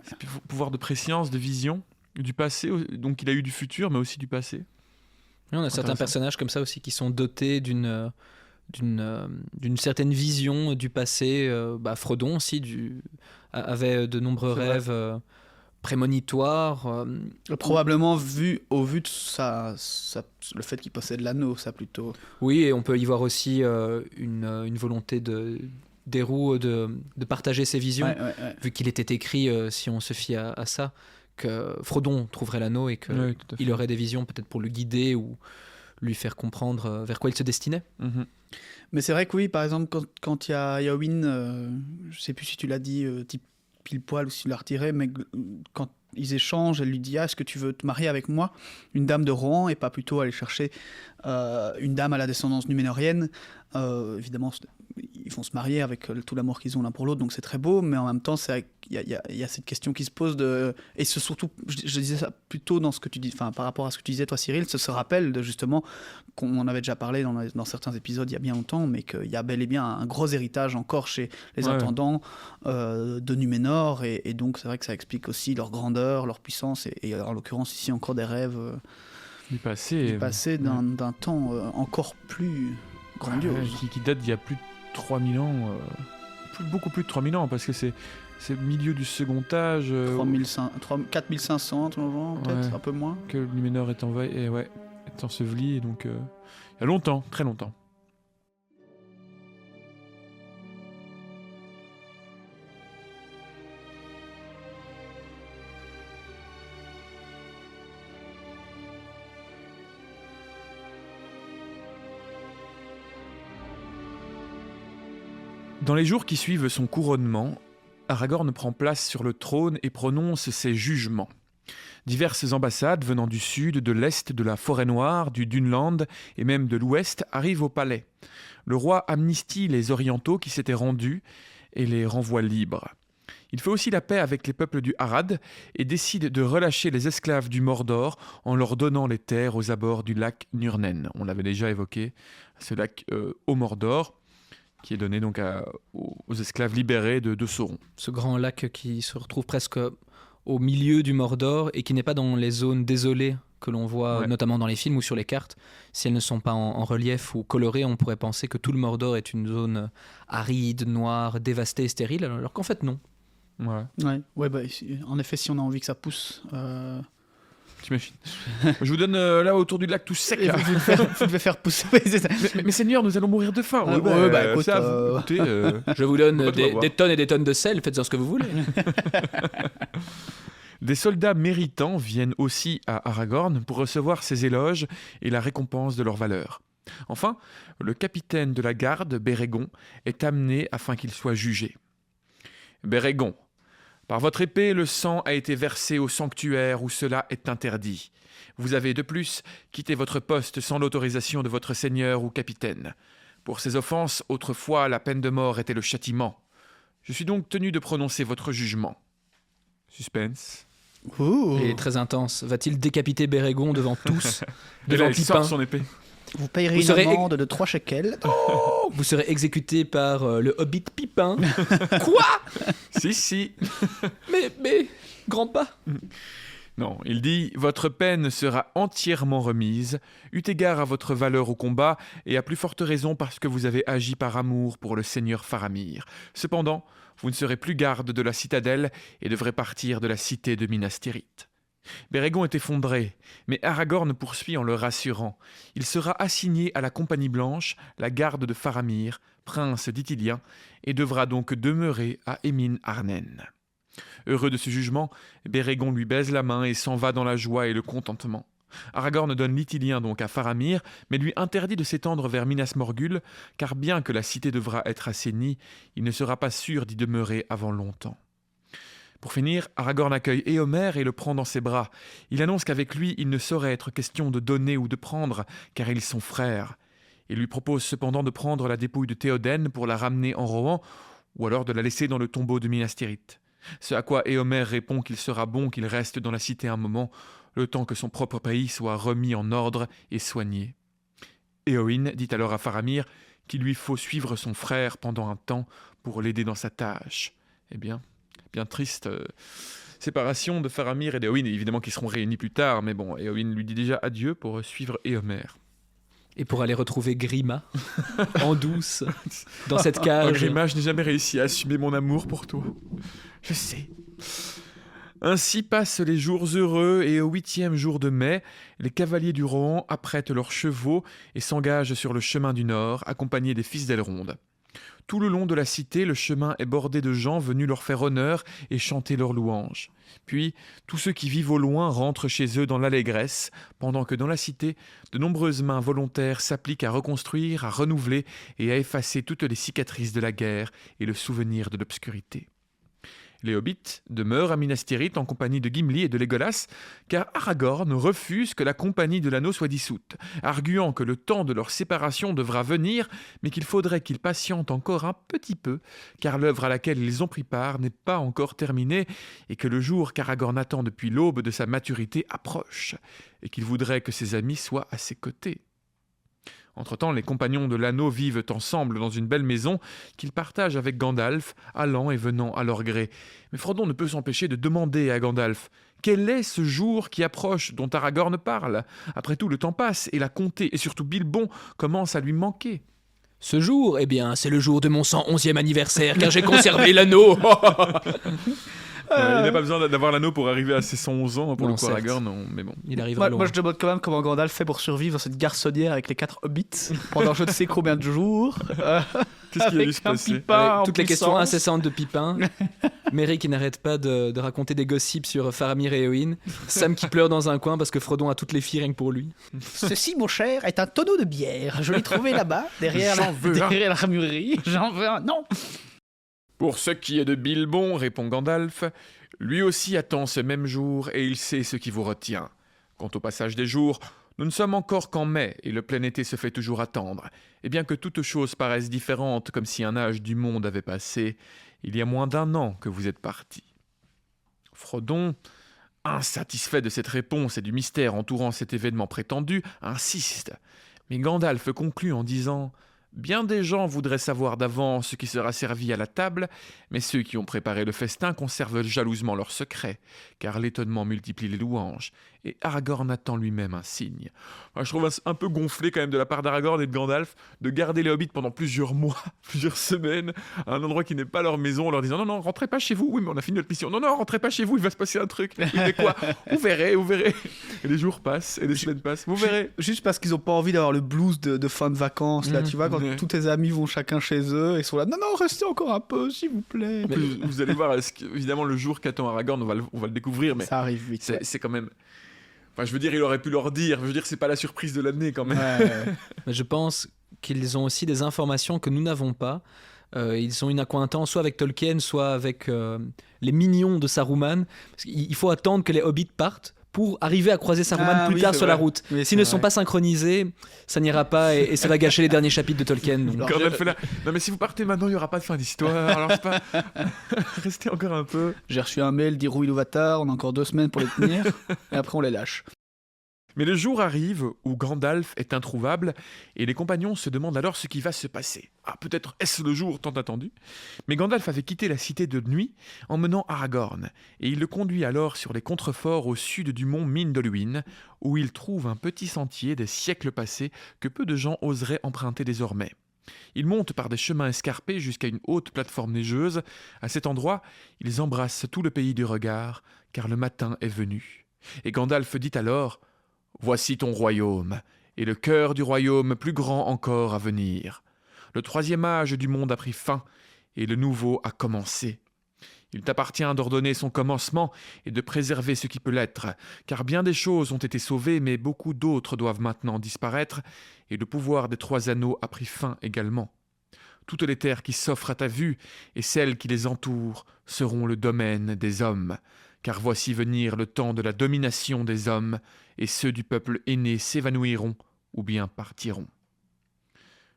C'est pouvoir de préscience, de vision, du passé. Donc il a eu du futur, mais aussi du passé. Et on a certains personnages comme ça aussi qui sont dotés d'une certaine vision du passé. Frodon aussi avait de nombreux rêves prémonitoires. Probablement au vu de le fait qu'il possède l'anneau, ça plutôt. Oui, et on peut y voir aussi une volonté d'Héroux de partager ses visions, vu qu'il était écrit, si on se fie à ça, que Frodon trouverait l'anneau et qu'il aurait des visions peut-être pour le guider ou lui faire comprendre vers quoi il se destinait. Mais c'est vrai que oui, par exemple, quand il y a Éowyn, je ne sais plus si tu l'as dit, pile poil ou s'il l'a retiré, mais quand ils échangent, elle lui dit est-ce que tu veux te marier avec moi, une dame de Rohan, et pas plutôt aller chercher une dame à la descendance numénorienne. Évidemment, ils vont se marier avec tout l'amour qu'ils ont l'un pour l'autre, donc c'est très beau, mais en même temps, il y a cette question qui se pose et c'est surtout, je disais ça plutôt dans ce que tu dis, par rapport à ce que tu disais toi, Cyril, se rappelle de justement qu'on en avait déjà parlé dans certains épisodes il y a bien longtemps, mais qu'il y a bel et bien un gros héritage encore chez les intendants de Numénor, et donc c'est vrai que ça explique aussi leur grandeur, leur puissance, et en l'occurrence ici encore des rêves du passé d'un temps encore plus grandiose. Qui date d'il y a plus de 3000 ans, beaucoup plus de 3000 ans, parce que c'est milieu du second âge. 4500, peut-être un peu moins. Que Numénor est est enseveli, et donc il y a longtemps, très longtemps. Dans les jours qui suivent son couronnement, Aragorn prend place sur le trône et prononce ses jugements. Diverses ambassades venant du sud, de l'est, de la Forêt Noire, du Dunland et même de l'ouest arrivent au palais. Le roi amnistie les orientaux qui s'étaient rendus et les renvoie libres. Il fait aussi la paix avec les peuples du Harad et décide de relâcher les esclaves du Mordor en leur donnant les terres aux abords du lac Nurnen. On l'avait déjà évoqué, ce lac au Mordor, qui est donné donc aux esclaves libérés de Sauron. Ce grand lac qui se retrouve presque au milieu du Mordor et qui n'est pas dans les zones désolées que l'on voit notamment dans les films ou sur les cartes. Si elles ne sont pas en relief ou colorées, on pourrait penser que tout le Mordor est une zone aride, noire, dévastée et stérile, alors qu'en fait non. En effet, si on a envie que ça pousse... T'imagines. Je vous donne là autour du lac tout sec. Là. Vous devez faire pousser. mais Seigneur, nous allons mourir de faim. Écoute, je vous donne des tonnes et des tonnes de sel, faites-en ce que vous voulez. Des soldats méritants viennent aussi à Aragorn pour recevoir ses éloges et la récompense de leur valeur. Enfin, le capitaine de la garde, Bérégon, est amené afin qu'il soit jugé. Bérégon, par votre épée, le sang a été versé au sanctuaire où cela est interdit. Vous avez de plus quitté votre poste sans l'autorisation de votre seigneur ou capitaine. Pour ces offenses, autrefois, la peine de mort était le châtiment. Je suis donc tenu de prononcer votre jugement. Suspense. Il est très intense. Va-t-il décapiter Bérégon devant tous, devant il sort son épée. Vous payerez une amende de 3 shekels. Oh, vous serez exécuté par le hobbit Pipin. Quoi? Si. mais, grand-pas. Non, il dit « Votre peine sera entièrement remise, eut égard à votre valeur au combat, et à plus forte raison parce que vous avez agi par amour pour le seigneur Faramir. Cependant, vous ne serez plus garde de la citadelle et devrez partir de la cité de Minas Tirith. » Bérégon est effondré, mais Aragorn poursuit en le rassurant. Il sera assigné à la Compagnie Blanche, la garde de Faramir, prince d'Ithilien, et devra donc demeurer à Émin Arnen. Heureux de ce jugement, Bérégon lui baise la main et s'en va dans la joie et le contentement. Aragorn donne l'Ithilien donc à Faramir, mais lui interdit de s'étendre vers Minas Morgul, car bien que la cité devra être assainie, il ne sera pas sûr d'y demeurer avant longtemps. Pour finir, Aragorn accueille Éomer et le prend dans ses bras. Il annonce qu'avec lui, il ne saurait être question de donner ou de prendre, car ils sont frères. Il lui propose cependant de prendre la dépouille de Théoden pour la ramener en Rohan, ou alors de la laisser dans le tombeau de Minas Tirith. Ce à quoi Éomer répond qu'il sera bon qu'il reste dans la cité un moment, le temps que son propre pays soit remis en ordre et soigné. Éowyn dit alors à Faramir qu'il lui faut suivre son frère pendant un temps pour l'aider dans sa tâche. Eh bien triste séparation de Faramir et d'Éowyn, évidemment qu'ils seront réunis plus tard, mais bon, Éowyn lui dit déjà adieu pour suivre Éomer. Et pour aller retrouver Grima, en douce, dans cette cage. Grima, je n'ai jamais réussi à assumer mon amour pour toi. Je sais. Ainsi passent les jours heureux, et au 8e jour de mai, les cavaliers du Rohan apprêtent leurs chevaux et s'engagent sur le chemin du Nord, accompagnés des fils d'Elrond. Tout le long de la cité, le chemin est bordé de gens venus leur faire honneur et chanter leurs louanges. Puis, tous ceux qui vivent au loin rentrent chez eux dans l'allégresse, pendant que dans la cité, de nombreuses mains volontaires s'appliquent à reconstruire, à renouveler et à effacer toutes les cicatrices de la guerre et le souvenir de l'obscurité. Les hobbits demeurent à Minas Tirith en compagnie de Gimli et de Legolas, car Aragorn refuse que la compagnie de l'anneau soit dissoute, arguant que le temps de leur séparation devra venir, mais qu'il faudrait qu'ils patientent encore un petit peu, car l'œuvre à laquelle ils ont pris part n'est pas encore terminée, et que le jour qu'Aragorn attend depuis l'aube de sa maturité approche, et qu'il voudrait que ses amis soient à ses côtés. Entre-temps, les compagnons de l'anneau vivent ensemble dans une belle maison qu'ils partagent avec Gandalf, allant et venant à leur gré. Mais Frodon ne peut s'empêcher de demander à Gandalf « Quel est ce jour qui approche dont Aragorn parle ? Après tout, le temps passe et la comté, et surtout Bilbon, commence à lui manquer. » Ce jour, eh bien, c'est le jour de mon 111e anniversaire, car j'ai conservé l'anneau. Il n'a pas besoin d'avoir l'anneau pour arriver à ses 111 ans pour Non, le coup, Aragorn, mais bon. Il arrivera loin. Moi, je demande quand même comment Gandalf fait pour survivre dans cette garçonnière avec les 4 hobbits pendant je ne sais combien de jours. Qu'est-ce qui a dû avec se un passer Pipin en Toutes les questions puissance. incessantes de Pipin, Merry qui n'arrête pas de raconter des gossips sur Faramir et Éowyn, Sam qui pleure dans un coin parce que Frodon a toutes les filles rien que pour lui. Ceci, mon cher, est un tonneau de bière. Je l'ai trouvé là-bas, derrière J'en veux un. derrière l'armurerie. J'en veux un. Non. Pour ce qui est de Bilbon, répond Gandalf, lui aussi attend ce même jour et il sait ce qui vous retient. Quant au passage des jours, nous ne sommes encore qu'en mai et le plein été se fait toujours attendre. Et bien que toutes choses paraissent différentes comme si un âge du monde avait passé, il y a moins d'1 an que vous êtes partis. Frodon, insatisfait de cette réponse et du mystère entourant cet événement prétendu, insiste. Mais Gandalf conclut en disant « Bien des gens voudraient savoir d'avance ce qui sera servi à la table, mais ceux qui ont préparé le festin conservent jalousement leur secret, car l'étonnement multiplie les louanges, et Aragorn attend lui-même un signe. » Je trouve un peu gonflé quand même de la part d'Aragorn et de Gandalf de garder les hobbits pendant plusieurs mois, plusieurs semaines, à un endroit qui n'est pas leur maison, en leur disant « Non, non, rentrez pas chez vous, oui, mais on a fini notre mission. Non, non, rentrez pas chez vous, il va se passer un truc. » Oui, mais quoi ? Vous verrez, vous verrez. Et les jours passent, et les semaines passent, vous verrez. Juste parce qu'ils ont pas envie d'avoir le blues de fin de vacances, là, tu vois, quand Ouais. tous tes amis vont chacun chez eux et sont là, non, non, restez encore un peu, s'il vous plaît. En plus, vous allez voir, évidemment, le jour qu'attend Aragorn, on va le découvrir, mais Ça arrive vite. c'est quand même... Enfin, je veux dire, il aurait pu leur dire, je veux dire, c'est pas la surprise de l'année quand même. Ouais. Mais je pense qu'ils ont aussi des informations que nous n'avons pas. Ils ont une accointance soit avec Tolkien, soit avec les minions de Saruman. Parce qu'il faut attendre que les hobbits partent pour arriver à croiser Saruman Ah plus oui, tard c'est sur la vrai. route. Oui, c'est S'ils ne vrai. sont pas synchronisés, ça n'ira pas et ça va gâcher les derniers chapitres de Tolkien. Donc. Alors, Gandalf fait là, non mais si vous partez maintenant, il n'y aura pas de fin d'histoire, alors c'est pas... Restez encore un peu. J'ai reçu un mail d'Irouil Louvatar, on a encore 2 semaines pour les tenir, et après on les lâche. Mais le jour arrive où Gandalf est introuvable et les compagnons se demandent alors ce qui va se passer. Ah, peut-être est-ce le jour tant attendu. Mais Gandalf avait quitté la cité de nuit en menant Aragorn et il le conduit alors sur les contreforts au sud du mont Mindolluin où il trouve un petit sentier des siècles passés que peu de gens oseraient emprunter désormais. Ils montent par des chemins escarpés jusqu'à une haute plateforme neigeuse. À cet endroit, ils embrassent tout le pays du regard car le matin est venu. Et Gandalf dit alors « Voici ton royaume, et le cœur du royaume plus grand encore à venir. Le 3e âge du monde a pris fin, et le nouveau a commencé. Il t'appartient d'ordonner son commencement et de préserver ce qui peut l'être, car bien des choses ont été sauvées, mais beaucoup d'autres doivent maintenant disparaître, et le pouvoir des 3 anneaux a pris fin également. Toutes les terres qui s'offrent à ta vue, et celles qui les entourent, seront le domaine des hommes. Car voici venir le temps de la domination des hommes, et ceux du peuple aîné s'évanouiront ou bien partiront.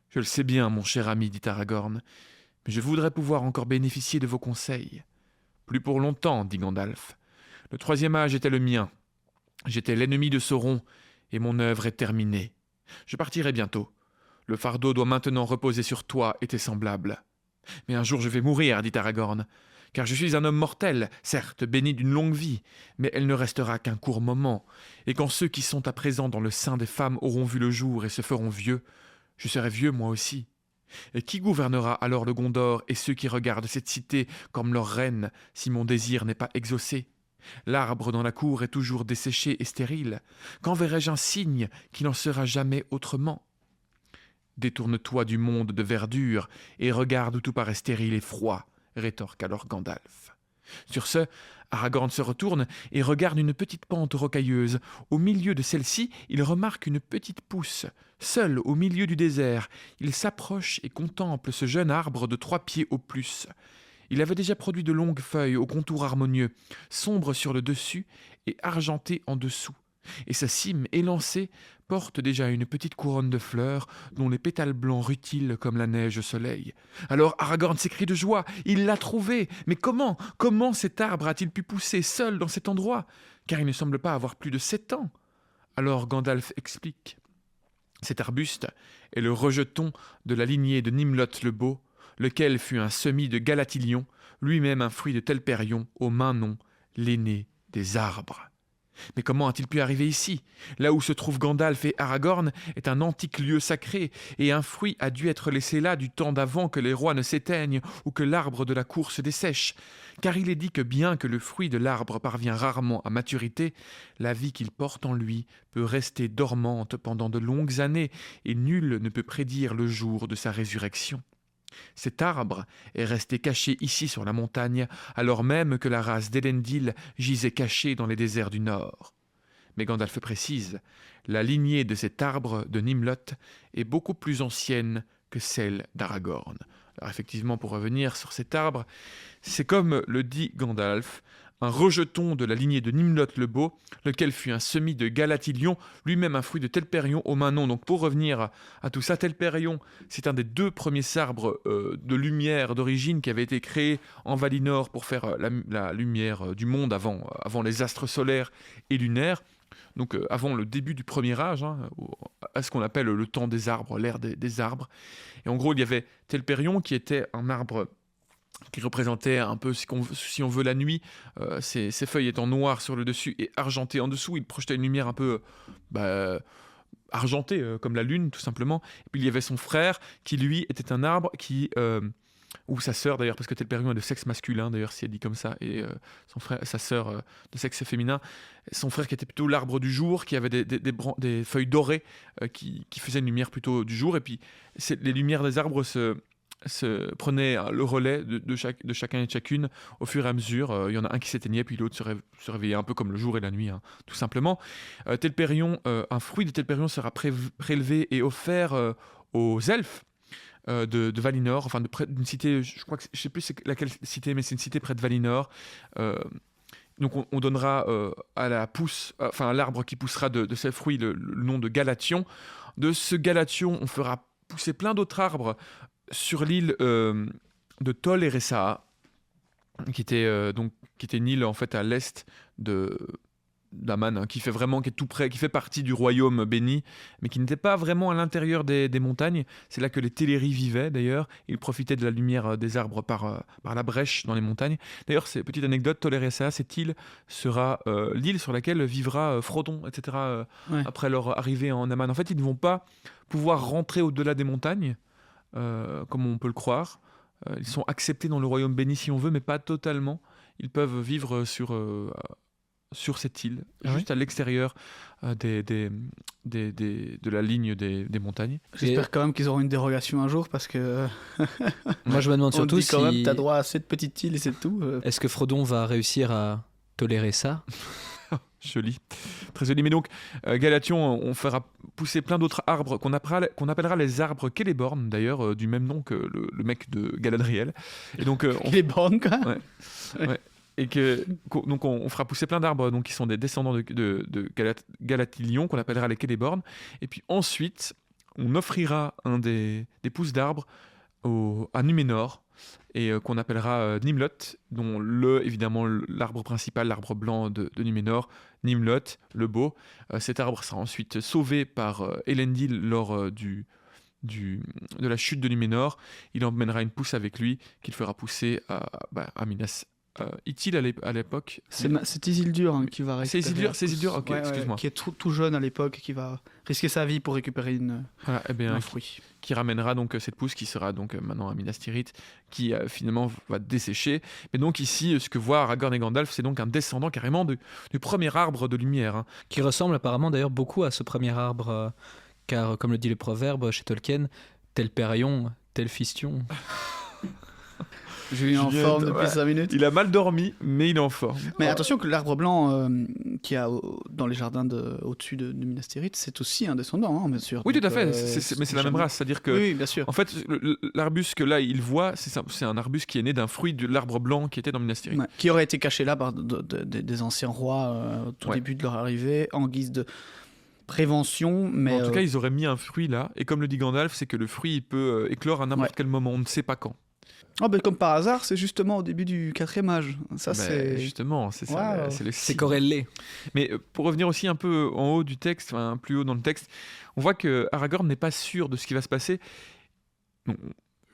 Je le sais bien, mon cher ami, dit Aragorn, mais je voudrais pouvoir encore bénéficier de vos conseils. Plus pour longtemps, dit Gandalf. Le 3e âge était le mien. J'étais l'ennemi de Sauron, et mon œuvre est terminée. Je partirai bientôt. Le fardeau doit maintenant reposer sur toi et tes semblables. Mais un jour je vais mourir, dit Aragorn. Car je suis un homme mortel, certes béni d'une longue vie, mais elle ne restera qu'un court moment, et quand ceux qui sont à présent dans le sein des femmes auront vu le jour et se feront vieux, je serai vieux moi aussi. Et qui gouvernera alors le Gondor et ceux qui regardent cette cité comme leur reine, si mon désir n'est pas exaucé ? L'arbre dans la cour est toujours desséché et stérile. Quand verrai-je un signe qui n'en sera jamais autrement ? Détourne-toi du monde de verdure et regarde où tout paraît stérile et froid, rétorque alors Gandalf. Sur ce, Aragorn se retourne et regarde une petite pente rocailleuse. Au milieu de celle-ci, il remarque une petite pousse. Seul au milieu du désert, il s'approche et contemple ce jeune arbre de 3 pieds au plus. Il avait déjà produit de longues feuilles aux contours harmonieux, sombres sur le dessus et argentées en dessous. Et sa cime élancée porte déjà une petite couronne de fleurs dont les pétales blancs rutilent comme la neige au soleil. Alors Aragorn s'écrie de joie, il l'a trouvé. Mais comment cet arbre a-t-il pu pousser seul dans cet endroit? Car il ne semble pas avoir plus de 7 ans. Alors Gandalf explique. Cet arbuste est le rejeton de la lignée de Nimloth le Beau, lequel fut un semis de Galatilion, lui-même un fruit de Telperion, au Main-nom, l'aîné des arbres. Mais comment a-t-il pu arriver ici? Là où se trouvent Gandalf et Aragorn est un antique lieu sacré, et un fruit a dû être laissé là du temps d'avant que les rois ne s'éteignent ou que l'arbre de la cour se dessèche. Car il est dit que bien que le fruit de l'arbre parvient rarement à maturité, la vie qu'il porte en lui peut rester dormante pendant de longues années, et nul ne peut prédire le jour de sa résurrection. Cet arbre est resté caché ici sur la montagne, alors même que la race d'Elendil gisait cachée dans les déserts du Nord. Mais Gandalf précise, la lignée de cet arbre de Nimloth est beaucoup plus ancienne que celle d'Aragorn. Alors effectivement, pour revenir sur cet arbre, c'est comme le dit Gandalf, un rejeton de la lignée de Nimloth le Beau, lequel fut un semis de Galatilion, lui-même un fruit de Telperion au Main-nom. Donc pour revenir à tout ça, Telperion, c'est un des 2 premiers arbres de lumière d'origine qui avait été créé en Valinor pour faire la lumière du monde avant les astres solaires et lunaires. Donc avant le début du premier âge, à ce qu'on appelle le temps des arbres, l'ère des arbres. Et en gros, il y avait Telperion qui était un arbre qui représentait un peu, si on veut, la nuit. Ses feuilles étant noires sur le dessus et argentées en dessous, il projetait une lumière un peu argentée, comme la lune, tout simplement. Et puis il y avait son frère, qui lui était un arbre qui... ou sa sœur d'ailleurs, parce que Telperion est de sexe masculin d'ailleurs, si elle dit comme ça, et sa sœur de sexe féminin. Son frère qui était plutôt l'arbre du jour, qui avait des feuilles dorées qui faisaient une lumière plutôt du jour. Et puis les lumières des arbres se prenait le relais de chacun et de chacune au fur et à mesure. Il y en a un qui s'éteignait, puis l'autre se réveillait un peu comme le jour et la nuit, tout simplement. Telperion, un fruit de Telperion sera prélevé et offert aux elfes de Valinor, enfin d'une cité, je sais plus c'est laquelle cité, mais c'est une cité près de Valinor. Donc on donnera à l'arbre qui poussera de ces fruits le nom de Galathion. De ce Galathion, on fera pousser plein d'autres arbres sur l'île de Tol Eressëa, qui était une île en fait à l'est d'Aman, qui est tout près, qui fait partie du royaume béni, mais qui n'était pas vraiment à l'intérieur des montagnes. C'est là que les Teleri vivaient d'ailleurs. Ils profitaient de la lumière des arbres par la brèche dans les montagnes. D'ailleurs, c'est petite anecdote, Tol Eressëa, cette île sera l'île sur laquelle vivra Frodon, etc. Après leur arrivée en Aman. En fait, ils ne vont pas pouvoir rentrer au-delà des montagnes, comme on peut le croire. Ils sont acceptés dans le royaume béni si on veut, mais pas totalement. Ils peuvent vivre sur cette île, juste à l'extérieur de la ligne des montagnes. J'espère quand même qu'ils auront une dérogation un jour, parce que moi je me demande surtout si... quand même t'as droit à cette petite île et c'est tout. Est-ce que Frodon va réussir à tolérer ça? Joli, très joli. Mais donc, Galathion, on fera pousser plein d'autres arbres qu'on appellera les arbres Celeborn, d'ailleurs, du même nom que le mec de Galadriel. Et donc, Celeborn, quoi. Ouais. Et donc on fera pousser plein d'arbres qui sont des descendants de Galatilion, qu'on appellera les Celeborn. Et puis ensuite, on offrira un des pousses d'arbres à Numénor, et qu'on appellera Nimloth, dont évidemment l'arbre principal, l'arbre blanc de Numénor, Nimloth, le beau. Cet arbre sera ensuite sauvé par Elendil lors de la chute de Numénor. Il emmènera une pousse avec lui qu'il fera pousser à Minas Ithil à l'époque. C'est Isildur qui va récupérer. C'est Isildur, ok, excuse-moi. Qui est tout jeune à l'époque, qui va risquer sa vie pour récupérer un fruit. Qui ramènera donc cette pousse qui sera donc maintenant à Minas Tirith, qui finalement va dessécher. Mais donc ici, ce que voient Aragorn et Gandalf, c'est donc un descendant carrément du premier arbre de lumière. Qui ressemble apparemment d'ailleurs beaucoup à ce premier arbre, car comme le dit le proverbe chez Tolkien, tel Périon, tel Fistion. Julien en forme depuis 5 minutes. Il a mal dormi, mais il est en forme. Mais attention que l'arbre blanc qu'il y a dans les jardins au-dessus de Minas Tirith, c'est aussi un descendant, hein, bien sûr. Oui, donc, tout à fait, mais c'est la même race, c'est-à-dire que... Oui, bien sûr. En fait, l'arbuste que là, il voit, c'est un arbuste qui est né d'un fruit de l'arbre blanc qui était dans Minas Tirith. Ouais, qui aurait été caché là par des anciens rois au tout début de leur arrivée, en guise de prévention. Mais en tout cas, ils auraient mis un fruit là, et comme le dit Gandalf, c'est que le fruit il peut éclore à n'importe quel moment, on ne sait pas quand. Oh, ben, comme par hasard, c'est justement au début du 4e âge. Ça, c'est... Justement, c'est ça. Wow. C'est corrélé. Mais pour revenir aussi un peu en haut du texte, enfin plus haut dans le texte, on voit que Aragorn n'est pas sûr de ce qui va se passer. Non,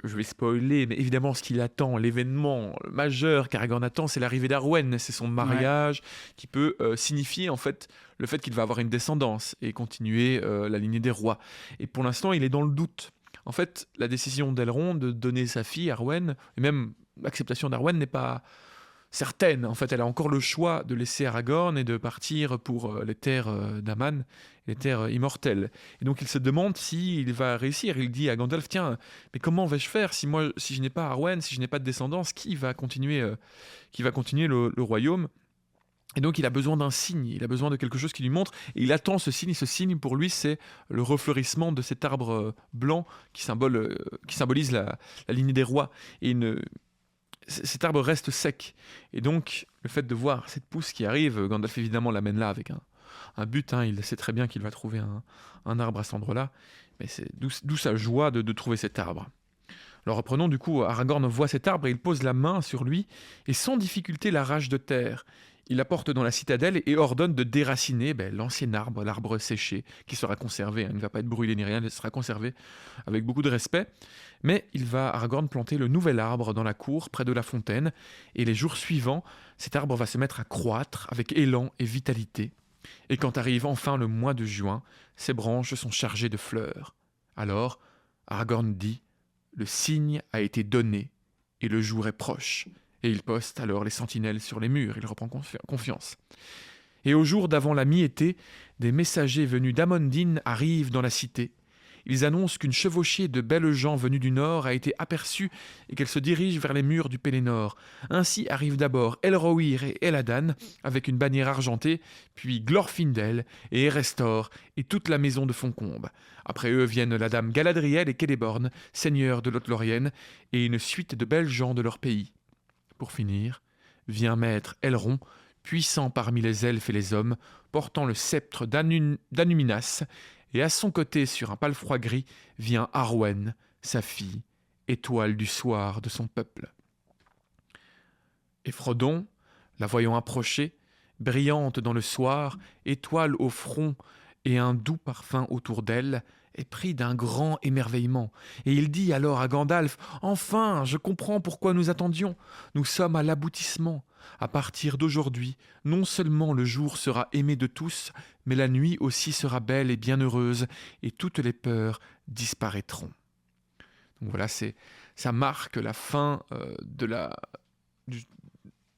je vais spoiler, mais évidemment, ce qu'il attend, l'événement majeur qu'Aragorn attend, c'est l'arrivée d'Arwen. C'est son mariage qui peut signifier en fait le fait qu'il va avoir une descendance et continuer la lignée des rois. Et pour l'instant, il est dans le doute. En fait, la décision d'Elrond de donner sa fille, Arwen, et même l'acceptation d'Arwen n'est pas certaine. En fait, elle a encore le choix de laisser Aragorn et de partir pour les terres d'Aman, les terres immortelles. Et donc, il se demande s'il va réussir. Il dit à Gandalf, tiens, mais comment vais-je faire si je n'ai pas Arwen, si je n'ai pas de descendance, qui va continuer le royaume ? Et donc, il a besoin d'un signe, il a besoin de quelque chose qui lui montre, et il attend ce signe, et ce signe, pour lui, c'est le refleurissement de cet arbre blanc qui symbolise la lignée des rois. Et cet arbre reste sec. Et donc, le fait de voir cette pousse qui arrive, Gandalf, évidemment, l'amène là avec un but, hein, il sait très bien qu'il va trouver un arbre à cet endroit-là, mais c'est d'où sa joie de trouver cet arbre. Alors reprenons, du coup, Aragorn voit cet arbre, et il pose la main sur lui, et sans difficulté l'arrache de terre. Il l'apporte dans la citadelle et ordonne de déraciner l'ancien arbre, l'arbre séché, qui sera conservé. Il ne va pas être brûlé ni rien, il sera conservé avec beaucoup de respect. Mais Aragorn planter le nouvel arbre dans la cour, près de la fontaine. Et les jours suivants, cet arbre va se mettre à croître avec élan et vitalité. Et quand arrive enfin le mois de juin, ses branches sont chargées de fleurs. Alors, Aragorn dit « Le signe a été donné et le jour est proche ». Et il poste alors les sentinelles sur les murs, il reprend confiance. Et au jour d'avant la mi-été, des messagers venus d'Amondine arrivent dans la cité. Ils annoncent qu'une chevauchée de belles gens venus du nord a été aperçue et qu'elle se dirige vers les murs du Pélénor. Ainsi arrivent d'abord Elrohir et Eladan avec une bannière argentée, puis Glorfindel et Erestor et toute la maison de Foncombe. Après eux viennent la dame Galadriel et Celeborn, seigneurs de Lothlorien, et une suite de belles gens de leur pays. Pour finir, vient maître Elrond, puissant parmi les elfes et les hommes, portant le sceptre d'Anuminas, et à son côté, sur un palefroid gris, vient Arwen, sa fille, étoile du soir de son peuple. Et Frodon, la voyant approcher, brillante dans le soir, étoile au front et un doux parfum autour d'elle, est pris d'un grand émerveillement, et il dit alors à Gandalf « Enfin, je comprends pourquoi nous attendions. Nous sommes à l'aboutissement. À partir d'aujourd'hui, non seulement le jour sera aimé de tous, mais la nuit aussi sera belle et bienheureuse, et toutes les peurs disparaîtront. » Donc voilà, ça marque la fin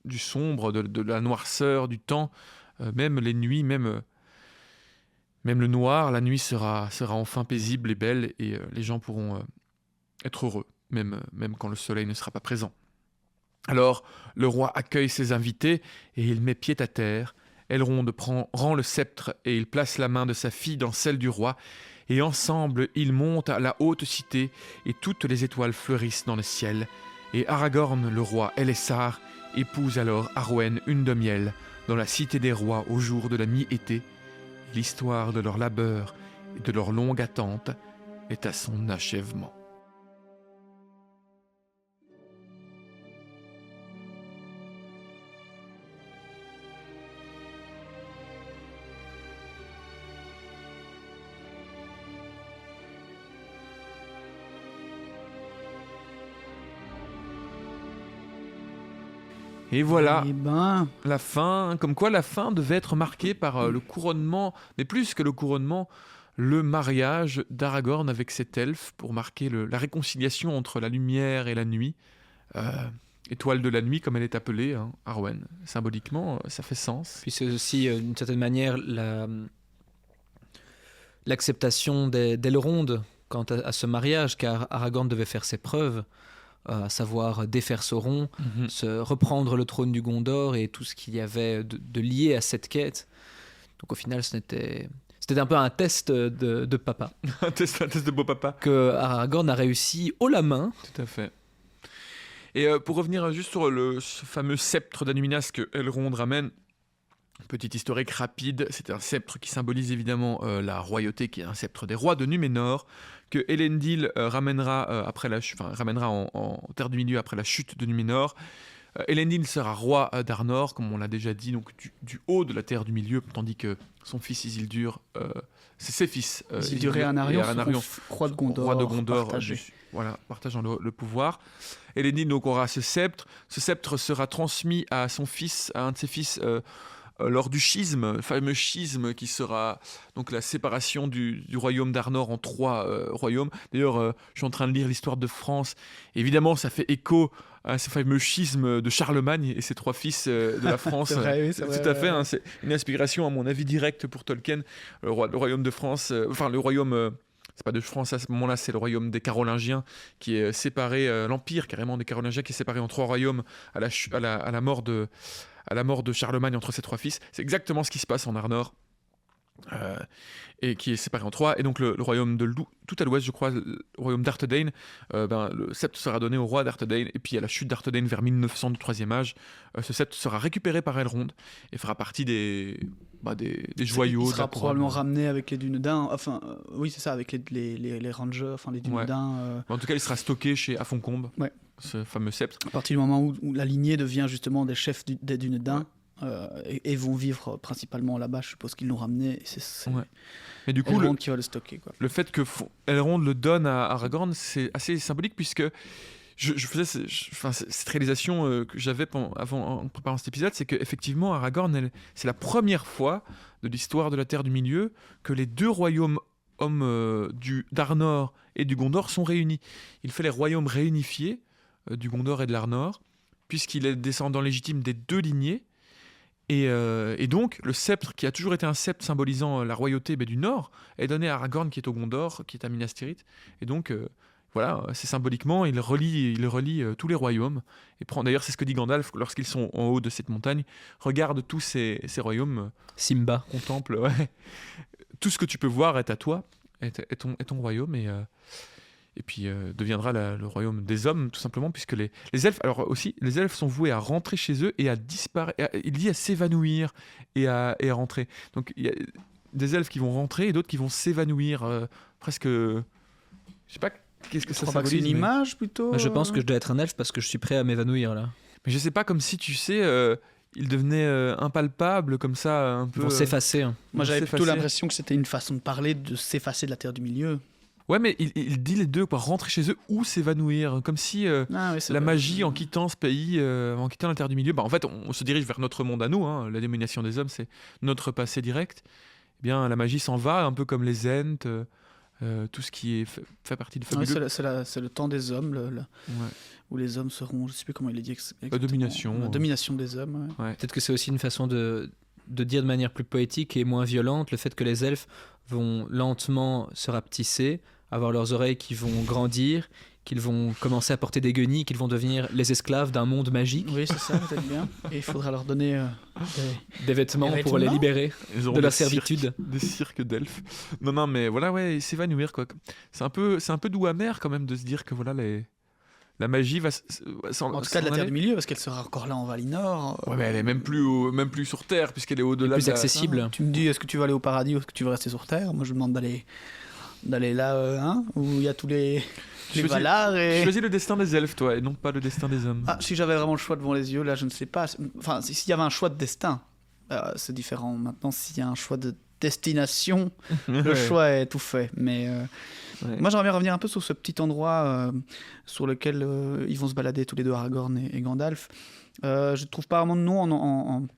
du sombre, de la noirceur du temps, même les nuits, même le noir, la nuit sera enfin paisible et belle, et les gens pourront être heureux, même quand le soleil ne sera pas présent. Alors, le roi accueille ses invités, et il met pied à terre. Elrond rend le sceptre, et il place la main de sa fille dans celle du roi, et ensemble, ils montent à la haute cité, et toutes les étoiles fleurissent dans le ciel. Et Aragorn, le roi Elessar, épouse alors Arwen, une de miel, dans la cité des rois au jour de la mi-été. L'histoire de leur labeur et de leur longue attente est à son achèvement. Et voilà, la fin, comme quoi la fin devait être marquée par le couronnement, mais plus que le couronnement, le mariage d'Aragorn avec cet elfe pour marquer la réconciliation entre la lumière et la nuit. Étoile de la nuit, comme elle est appelée, hein, Arwen. Symboliquement, ça fait sens. Puis c'est aussi, d'une certaine manière, l'acceptation d'Elrond quant à ce mariage, car Aragorn devait faire ses preuves à savoir défaire Sauron, reprendre le trône du Gondor et tout ce qu'il y avait de lié à cette quête. Donc au final, c'était un peu un test de papa. un test de beau papa. Que Aragorn a réussi haut la main. Tout à fait. Et pour revenir juste sur ce fameux sceptre d'Anuminas que Elrond ramène, petite historique rapide, c'est un sceptre qui symbolise évidemment la royauté, qui est un sceptre des rois de Núménor, que Elendil ramènera en Terre du Milieu après la chute de Núménor. Elendil sera roi d'Arnor, comme on l'a déjà dit, donc du haut de la Terre du Milieu, tandis que son fils Isildur, c'est ses fils Isildur et Anarion rois de Gondor, partageant le pouvoir. Elendil donc aura ce sceptre sera transmis à son fils, à un de ses fils, lors du schisme, le fameux schisme qui sera donc la séparation du royaume d'Arnor en 3 royaumes. D'ailleurs, je suis en train de lire l'histoire de France. Évidemment, ça fait écho à ce fameux schisme de Charlemagne et ses 3 fils de la France. C'est vrai, oui, c'est vrai. Tout à fait, hein, c'est une inspiration, à mon avis, directe pour Tolkien. Le royaume de France, le royaume... c'est pas de France à ce moment-là, c'est le royaume des Carolingiens qui est séparé, l'empire carrément des Carolingiens qui est séparé en 3 royaumes à la mort de Charlemagne entre ses 3 fils. C'est exactement ce qui se passe en Arnor, et qui est séparé en 3. Et donc le royaume tout à l'ouest, je crois, le royaume d'Arthedain, le sceptre sera donné au roi d'Arthedain. Et puis à la chute d'Arthedain vers 1900 du 3e âge, ce sceptre sera récupéré par Elrond et fera partie des joyaux. Il sera probablement ramené avec les Dunedain. Enfin, oui, c'est ça, avec les Rangers, enfin les Dunedain. En tout cas, il sera stocké chez Afoncombe. Ouais. Ce fameux sceptre. À partir du moment où la lignée devient justement des chefs des Dunedain, et vont vivre principalement là-bas, je suppose qu'ils l'ont ramené. C'est Mais du coup, Elrond qui va le stocker, quoi. Le fait que Elrond le donne à Aragorn, c'est assez symbolique, puisque je faisais cette réalisation que j'avais en préparant cet épisode, c'est qu'effectivement, Aragorn, c'est la première fois de l'histoire de la Terre du Milieu que les 2 royaumes d'Arnor et du Gondor sont réunis. Il fait les royaumes réunifiés du Gondor et de l'Arnor, puisqu'il est descendant légitime des 2 lignées. Et donc, le sceptre, qui a toujours été un sceptre symbolisant la royauté du Nord, est donné à Aragorn, qui est au Gondor, qui est à Minas Tirith. Et donc, c'est symboliquement, il relie tous les royaumes. Et d'ailleurs, c'est ce que dit Gandalf lorsqu'ils sont en haut de cette montagne. Regarde tous ces royaumes. Simba. Contemple, tout ce que tu peux voir est à toi, est ton royaume. Et puis deviendra le royaume des hommes, tout simplement, puisque les elfes, alors aussi, les elfes sont voués à rentrer chez eux et à disparaître, il dit à s'évanouir et à rentrer. Donc il y a des elfes qui vont rentrer et d'autres qui vont s'évanouir, presque, je sais pas, qu'est-ce que ça symbolise. C'est une image plutôt. Je pense que je dois être un elfe parce que je suis prêt à m'évanouir là. Mais je sais pas, comme si tu sais, ils devenaient impalpables comme ça, un peu. Ils vont s'effacer. Hein. Moi j'avais plutôt l'impression que c'était une façon de parler de s'effacer de la Terre du Milieu. Ouais, mais il dit les deux, quoi, rentrer chez eux ou s'évanouir, comme si la magie, en quittant ce pays, en quittant la Terre du Milieu, en fait, on se dirige vers notre monde à nous, hein, la domination des hommes, c'est notre passé direct. Eh bien, la magie s'en va, un peu comme les Ents, tout ce qui fait partie de Fabuleux. Ouais, c'est le temps des hommes, où les hommes seront, je sais plus comment il est dit exactement. La domination. La domination des hommes. Ouais. Peut-être que c'est aussi une façon de dire de manière plus poétique et moins violente le fait que les elfes vont lentement se rapetisser, avoir leurs oreilles qui vont grandir, qu'ils vont commencer à porter des guenilles, qu'ils vont devenir les esclaves d'un monde magique. Oui, c'est ça, peut-être bien. Et il faudra leur donner des vêtements pour les libérer de la servitude. Des cirques d'elfes. Non, mais voilà, s'évanouir, quoi. C'est un peu doux amer quand même de se dire que voilà, la magie va en tout cas de la Terre du Milieu, parce qu'elle sera encore là en Valinor. Ouais, mais elle est même plus sur Terre, puisqu'elle est au-delà. Plus accessible. Tu me dis, est-ce que tu vas aller au paradis ou est-ce que tu veux rester sur Terre? Moi, je me demande d'aller là, où il y a tous les Valar et... Choisis le destin des elfes, toi, et non pas le destin des hommes. Ah, si j'avais vraiment le choix devant les yeux, là, je ne sais pas. Enfin, s'il y avait un choix de destin, c'est différent. Maintenant, s'il y a un choix de destination, le choix est tout fait. Mais moi, j'aimerais bien revenir un peu sur ce petit endroit sur lequel ils vont se balader tous les deux, Aragorn et Gandalf. Je ne trouve pas vraiment de nom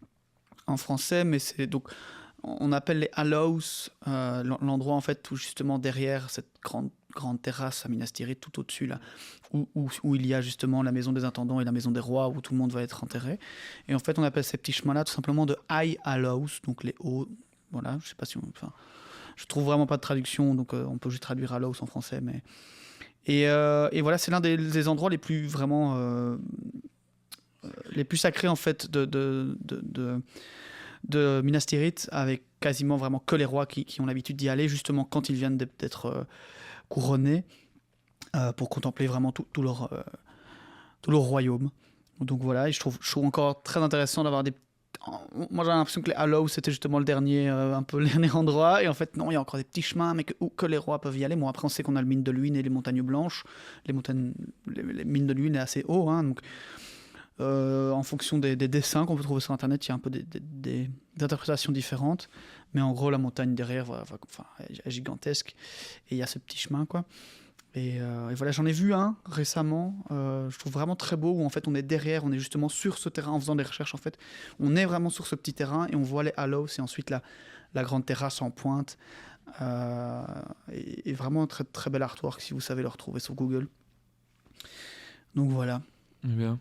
en français, mais c'est donc... On appelle les Hallows, l'endroit en fait où justement derrière cette grande terrasse à Minas Tirith, tout au-dessus là, où il y a justement la maison des intendants et la maison des rois, où tout le monde va être enterré. Et en fait, on appelle ces petits chemins-là tout simplement de High Hallows, donc les hauts. Voilà, je sais pas si je trouve vraiment pas de traduction, donc on peut juste traduire Hallows en français, mais Et voilà, c'est l'un des endroits les plus vraiment les plus sacrés en fait de Minas Tirith, avec quasiment vraiment que les rois qui ont l'habitude d'y aller, justement quand ils viennent d'être couronnés, pour contempler vraiment tout leur royaume. Donc voilà, et je trouve encore très intéressant d'avoir des... Moi j'ai l'impression que les Hallows c'était justement un peu le dernier endroit, et en fait non, il y a encore des petits chemins mais que les rois peuvent y aller. Bon, après on sait qu'on a le mine de Luynes et les montagnes blanches. Les mines de Luynes est assez haut, hein, donc en fonction des dessins qu'on peut trouver sur internet, il y a un peu des interprétations différentes, mais en gros la montagne derrière est gigantesque, et il y a ce petit chemin quoi. Et voilà, j'en ai vu un récemment, je trouve vraiment très beau, où en fait on est derrière, on est justement sur ce terrain en faisant des recherches, en fait on est vraiment sur ce petit terrain et on voit les Hallows et ensuite la grande terrasse en pointe, et vraiment un très, très bel artwork si vous savez le retrouver sur Google. Donc voilà. Bien.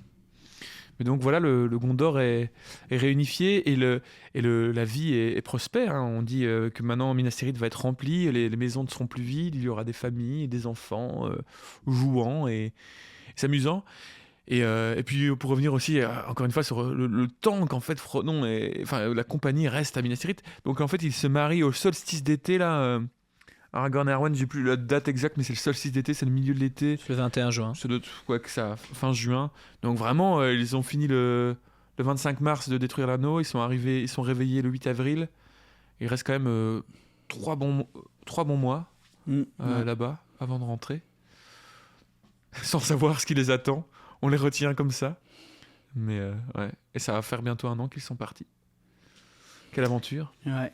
Mais donc voilà, le Gondor est réunifié et la vie est prospère. Hein. On dit que maintenant Minas Tirith va être rempli, les maisons ne seront plus vides, il y aura des familles et des enfants jouant et s'amusant. Et puis pour revenir aussi, encore une fois, sur le temps qu'en fait Frodon la compagnie reste à Minas Tirith. Donc en fait, ils se marient au solstice d'été là. Aragorn et Arwen, j'ai plus la date exacte, mais c'est le solstice d'été, c'est le milieu de l'été. C'est le 21 juin. C'est fin juin. Donc vraiment, ils ont fini le 25 mars de détruire l'anneau. Ils sont réveillés le 8 avril. Il reste quand même 3 bons mois là-bas avant de rentrer, sans savoir ce qui les attend. On les retient comme ça. Mais ouais. Et ça va faire bientôt 1 an qu'ils sont partis. Quelle aventure. Ouais.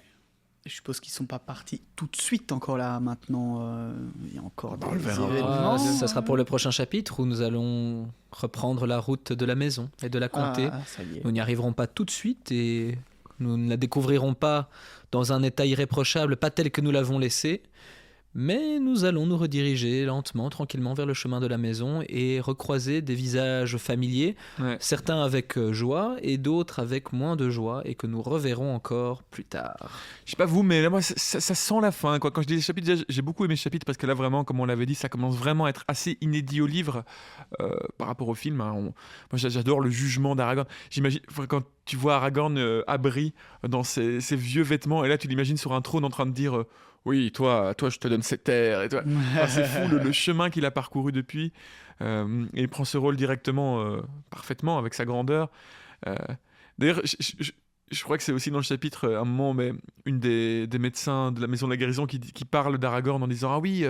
Je suppose qu'ils ne sont pas partis tout de suite encore là, maintenant. Il y a encore des événements. Ça sera pour le prochain chapitre où nous allons reprendre la route de la maison et de la comté. Ça y est. Nous n'y arriverons pas tout de suite et nous ne la découvrirons pas dans un état irréprochable, pas tel que nous l'avons laissé. Mais nous allons nous rediriger lentement, tranquillement vers le chemin de la maison et recroiser des visages familiers, certains avec joie et d'autres avec moins de joie, et que nous reverrons encore plus tard. Je sais pas vous, mais là, moi, ça sent la fin, quoi. Quand je dis les chapitres, déjà, j'ai beaucoup aimé ce chapitre parce que là, vraiment, comme on l'avait dit, ça commence vraiment à être assez inédit au livre par rapport au film. Hein. Moi, j'adore le jugement d'Aragorn. J'imagine, quand tu vois Aragorn abri dans ses vieux vêtements, et là, tu l'imagines sur un trône en train de dire... oui, toi, je te donne cette terre. Et toi. Enfin, c'est fou le chemin qu'il a parcouru depuis. Et il prend ce rôle directement, parfaitement, avec sa grandeur. D'ailleurs, je crois que c'est aussi dans le chapitre, à un moment, mais une des médecins de la maison de la guérison qui parle d'Aragorn en disant « Ah oui,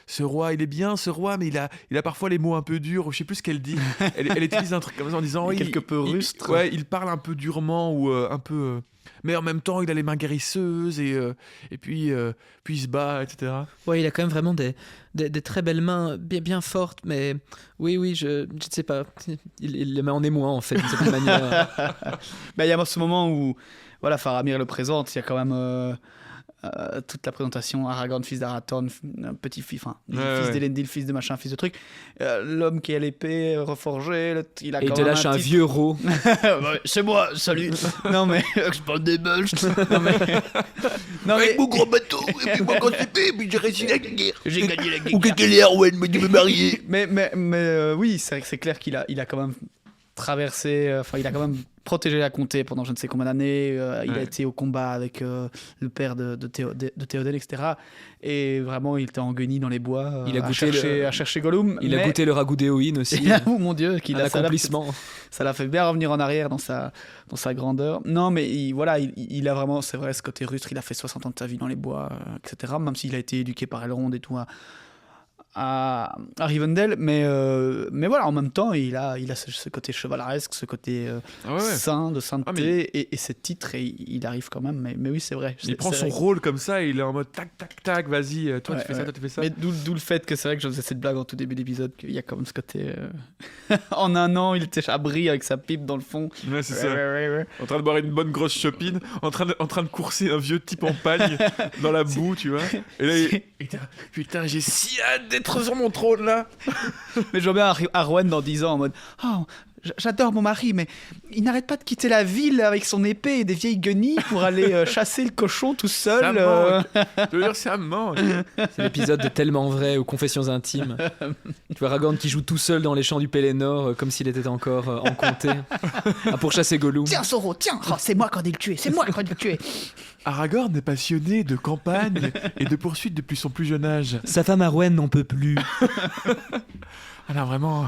ce roi, il est bien, ce roi, mais il a parfois les mots un peu durs. » Je ne sais plus ce qu'elle dit. Elle utilise un truc comme ça en disant « Oui, quelque peu rustre. » Ouais, il parle un peu durement ou un peu... mais en même temps, il a les mains guérisseuses et puis il se bat, etc. Ouais, il a quand même vraiment des très belles mains, bien fortes, mais oui, je ne sais pas. Il les met en émoi, en fait, d'une certaine manière. Il y a ce moment où voilà, Faramir le présente, il y a quand même toute la présentation, Aragorn, fils d'Arathorn, fils d'Elendil, fils de machin, fils de truc, l'homme qui a l'épée reforgée, il a et quand il te même lâche un vieux ro. C'est moi, salut. Non mais je parle des Belges. Non avec mon gros bateau, et puis moi quand j'étais, puis j'ai réussi la guerre. J'ai gagné la guerre. Ou que les Arwen, mais tu veux marier. Mais oui, c'est clair qu'il a quand même traversé, il a quand même protégé la comté pendant je ne sais combien d'années. Il a été au combat avec le père de Théoden, etc. Et vraiment, il était en guenille dans les bois à chercher Gollum. Il a goûté le ragoût d'Éowyn aussi. Et avoue, mon Dieu, qu'il a l'accomplissement. Ça l'a fait bien revenir en arrière dans sa grandeur. Non, mais il a vraiment, c'est vrai, ce côté rustre. Il a fait 60 ans de sa vie dans les bois, etc. Même s'il a été éduqué par Elrond et tout à Rivendell, mais voilà, en même temps il a ce côté chevaleresque, ce côté saint, de sainteté, et ce titre, et il arrive quand même, mais oui, c'est vrai. Il prend son rôle comme ça, et il est en mode tac tac tac, vas-y, toi tu fais ça, toi tu fais ça. Mais d'où le fait que c'est vrai que je faisais cette blague en tout début d'épisode, qu'il y a quand même ce côté en 1 an il était abri avec sa pipe dans le fond, ouais, c'est ça. En train de boire une bonne grosse chopine, en train de courser un vieux type en pagne dans la boue, tu vois, et là putain, j'ai si hâte d'être sur mon trône là. Mais je vois bien Arwen dans 10 ans en mode j'adore mon mari, mais il n'arrête pas de quitter la ville avec son épée et des vieilles guenilles pour aller chasser le cochon tout seul. Ça manque. Je veux dire, ça me manque. C'est l'épisode de Tellement vrai ou Confessions intimes. Tu vois Aragorn qui joue tout seul dans les champs du Pélénor comme s'il était encore en comté pour chasser Gollum. Tiens, Sauron, tiens, c'est moi qui ai dû le tuer, c'est moi qui ai dû le tuer. Aragorn est passionné de campagne et de poursuite depuis son plus jeune âge. Sa femme Arwen n'en peut plus. Alors vraiment,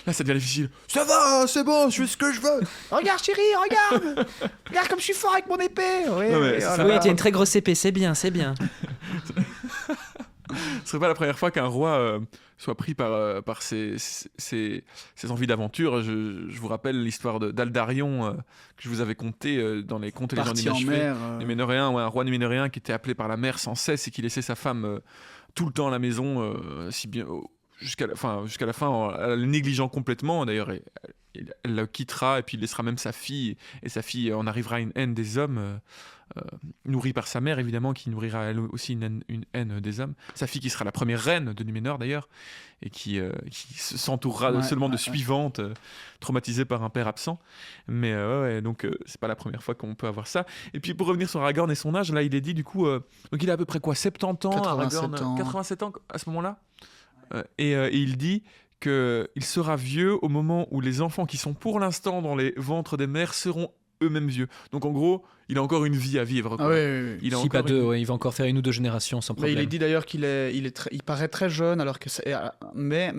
là ça devient difficile. Ça va, c'est bon, je fais ce que je veux. Regarde chérie, regarde. Regarde comme je suis fort avec mon épée. Oui, Non, mais voilà. Oui, tu as une très grosse épée, c'est bien, c'est bien. Ce serait pas la première fois qu'un roi soit pris par ses envies d'aventure. Je vous rappelle l'histoire d'Aldarion que je vous avais conté dans les contes et légendes inachevées. Les Ménoréens, un roi Ménoréen qui était appelé par la mer sans cesse et qui laissait sa femme tout le temps à la maison, si bien jusqu'à la fin, en la négligeant complètement. D'ailleurs, elle le quittera et puis il laissera même sa fille, et sa fille en arrivera à une haine des hommes, nourrie par sa mère évidemment, qui nourrira elle aussi une haine des hommes. Sa fille qui sera la première reine de Numénor d'ailleurs, et qui s'entourera seulement de suivantes traumatisées par un père absent. Mais donc c'est pas la première fois qu'on peut avoir ça. Et puis pour revenir sur Aragorn et son âge, là il est dit du coup, donc il a à peu près quoi, 70 ans, 87 ans. 87 ans à ce moment-là. Et il dit qu'il sera vieux au moment où les enfants qui sont pour l'instant dans les ventres des mères seront eux-mêmes vieux. Donc en gros, il a encore une vie à vivre. Quoi. Ah oui. Il a Si encore pas deux, il va encore faire 1 ou 2 générations sans problème. Il est dit d'ailleurs il paraît très jeune, alors que mais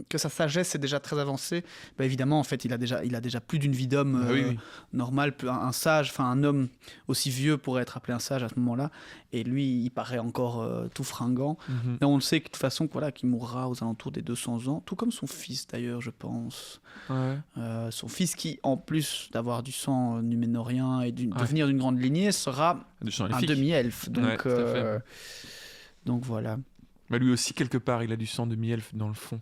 que sa sagesse est déjà très avancée. Bah, évidemment, en fait, il a déjà plus d'une vie d'homme normal. Un sage, enfin un homme aussi vieux pourrait être appelé un sage à ce moment-là. Et lui, il paraît encore tout fringant. Mhm. Et on le sait que, de toute façon, voilà, qu'il mourra aux alentours des 200 ans, tout comme son fils d'ailleurs, je pense. Ouais. Son fils qui, en plus d'avoir du sang numénorien et de venir d'une grande lignée, sera un demi-elfe. Donc, tout à fait. Donc voilà. Bah, lui aussi, quelque part, il a du sang demi-elfe dans le fond,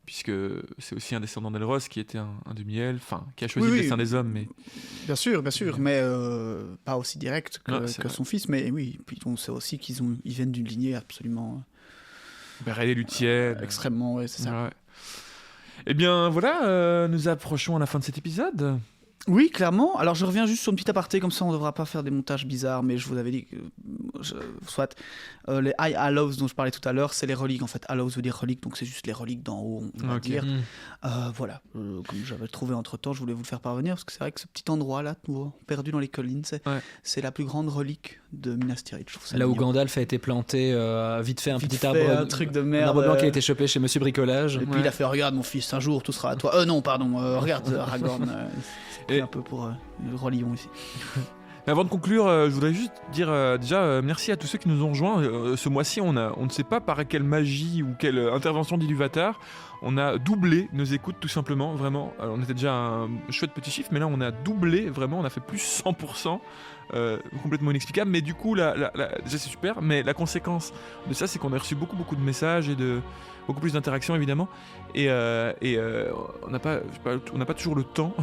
puisque c'est aussi un descendant d'Elros qui était un demi-elfe, enfin, qui a choisi le destin des hommes. Mais... Bien sûr, mais pas aussi direct que son fils. Mais oui, puis on sait aussi qu'ils viennent d'une lignée absolument... Bérel Luthienne. Extrêmement, oui, c'est ça. Ouais. Eh bien, voilà, nous approchons à la fin de cet épisode. Oui, clairement. Alors, je reviens juste sur une petite aparté, comme ça on ne devra pas faire des montages bizarres, mais je vous avais dit que, les High Hallows dont je parlais tout à l'heure, c'est les reliques, en fait. Hallows veut dire reliques, donc c'est juste les reliques d'en haut, on va dire. Voilà, comme j'avais trouvé entre-temps, je voulais vous le faire parvenir, parce que c'est vrai que ce petit endroit-là, perdu dans les collines, c'est la plus grande relique de Minas Tirith. Là où Gandalf a été planté, vite fait un petit arbre, un truc de merde, un arbre blanc qui a été chopé chez Monsieur Bricolage. Et puis il a fait, regarde mon fils, un jour tout sera à toi. Non, pardon, regarde Aragorn. Un peu pour le roi lion ici. Avant de conclure, je voudrais juste dire déjà merci à tous ceux qui nous ont rejoints. Ce mois-ci, on ne sait pas par quelle magie ou quelle intervention d'Iluvatar, on a doublé nos écoutes tout simplement, vraiment. Alors, on était déjà un chouette petit chiffre, mais là on a doublé, vraiment, on a fait plus 100%. Complètement inexplicable, mais du coup déjà c'est super, mais la conséquence de ça c'est qu'on a reçu beaucoup de messages et beaucoup plus d'interactions évidemment, et on n'a pas toujours le temps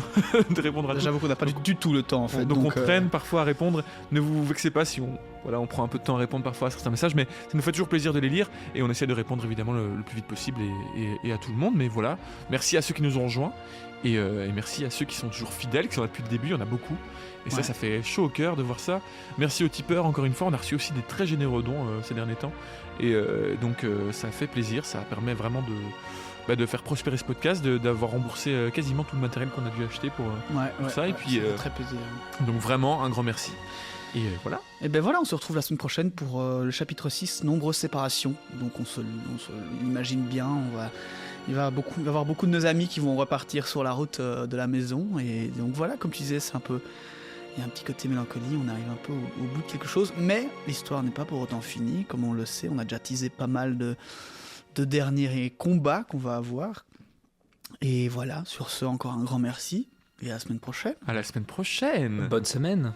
de répondre à tout. J'avoue qu'on n'a pas du tout le temps en fait. Donc on traîne parfois à répondre. Ne vous vexez pas si on prend un peu de temps à répondre parfois à certains messages, mais ça nous fait toujours plaisir de les lire et on essaie de répondre évidemment le plus vite possible et à tout le monde. Mais voilà, merci à ceux qui nous ont rejoints et merci à ceux qui sont toujours fidèles, qui sont là depuis le début, il y en a beaucoup. Et ça fait chaud au cœur de voir ça. Merci aux tipeurs, encore une fois, on a reçu aussi des très généreux dons ces derniers temps. Et donc ça fait plaisir, ça permet vraiment de faire prospérer ce podcast, d'avoir remboursé quasiment tout le matériel qu'on a dû acheter pour ça. Et puis, ça fait très plaisir. Donc vraiment, un grand merci. Et voilà. Et ben voilà, on se retrouve la semaine prochaine pour le chapitre 6, nombreuses séparations. Donc on se l'imagine bien, il va y avoir beaucoup de nos amis qui vont repartir sur la route de la maison. Et donc voilà, comme tu disais, c'est un peu... Il y a un petit côté mélancolie, on arrive un peu au bout de quelque chose, mais l'histoire n'est pas pour autant finie. Comme on le sait, on a déjà teasé pas mal de derniers combats qu'on va avoir. Et voilà, sur ce, encore un grand merci, et à la semaine prochaine. À la semaine prochaine. Bonne semaine.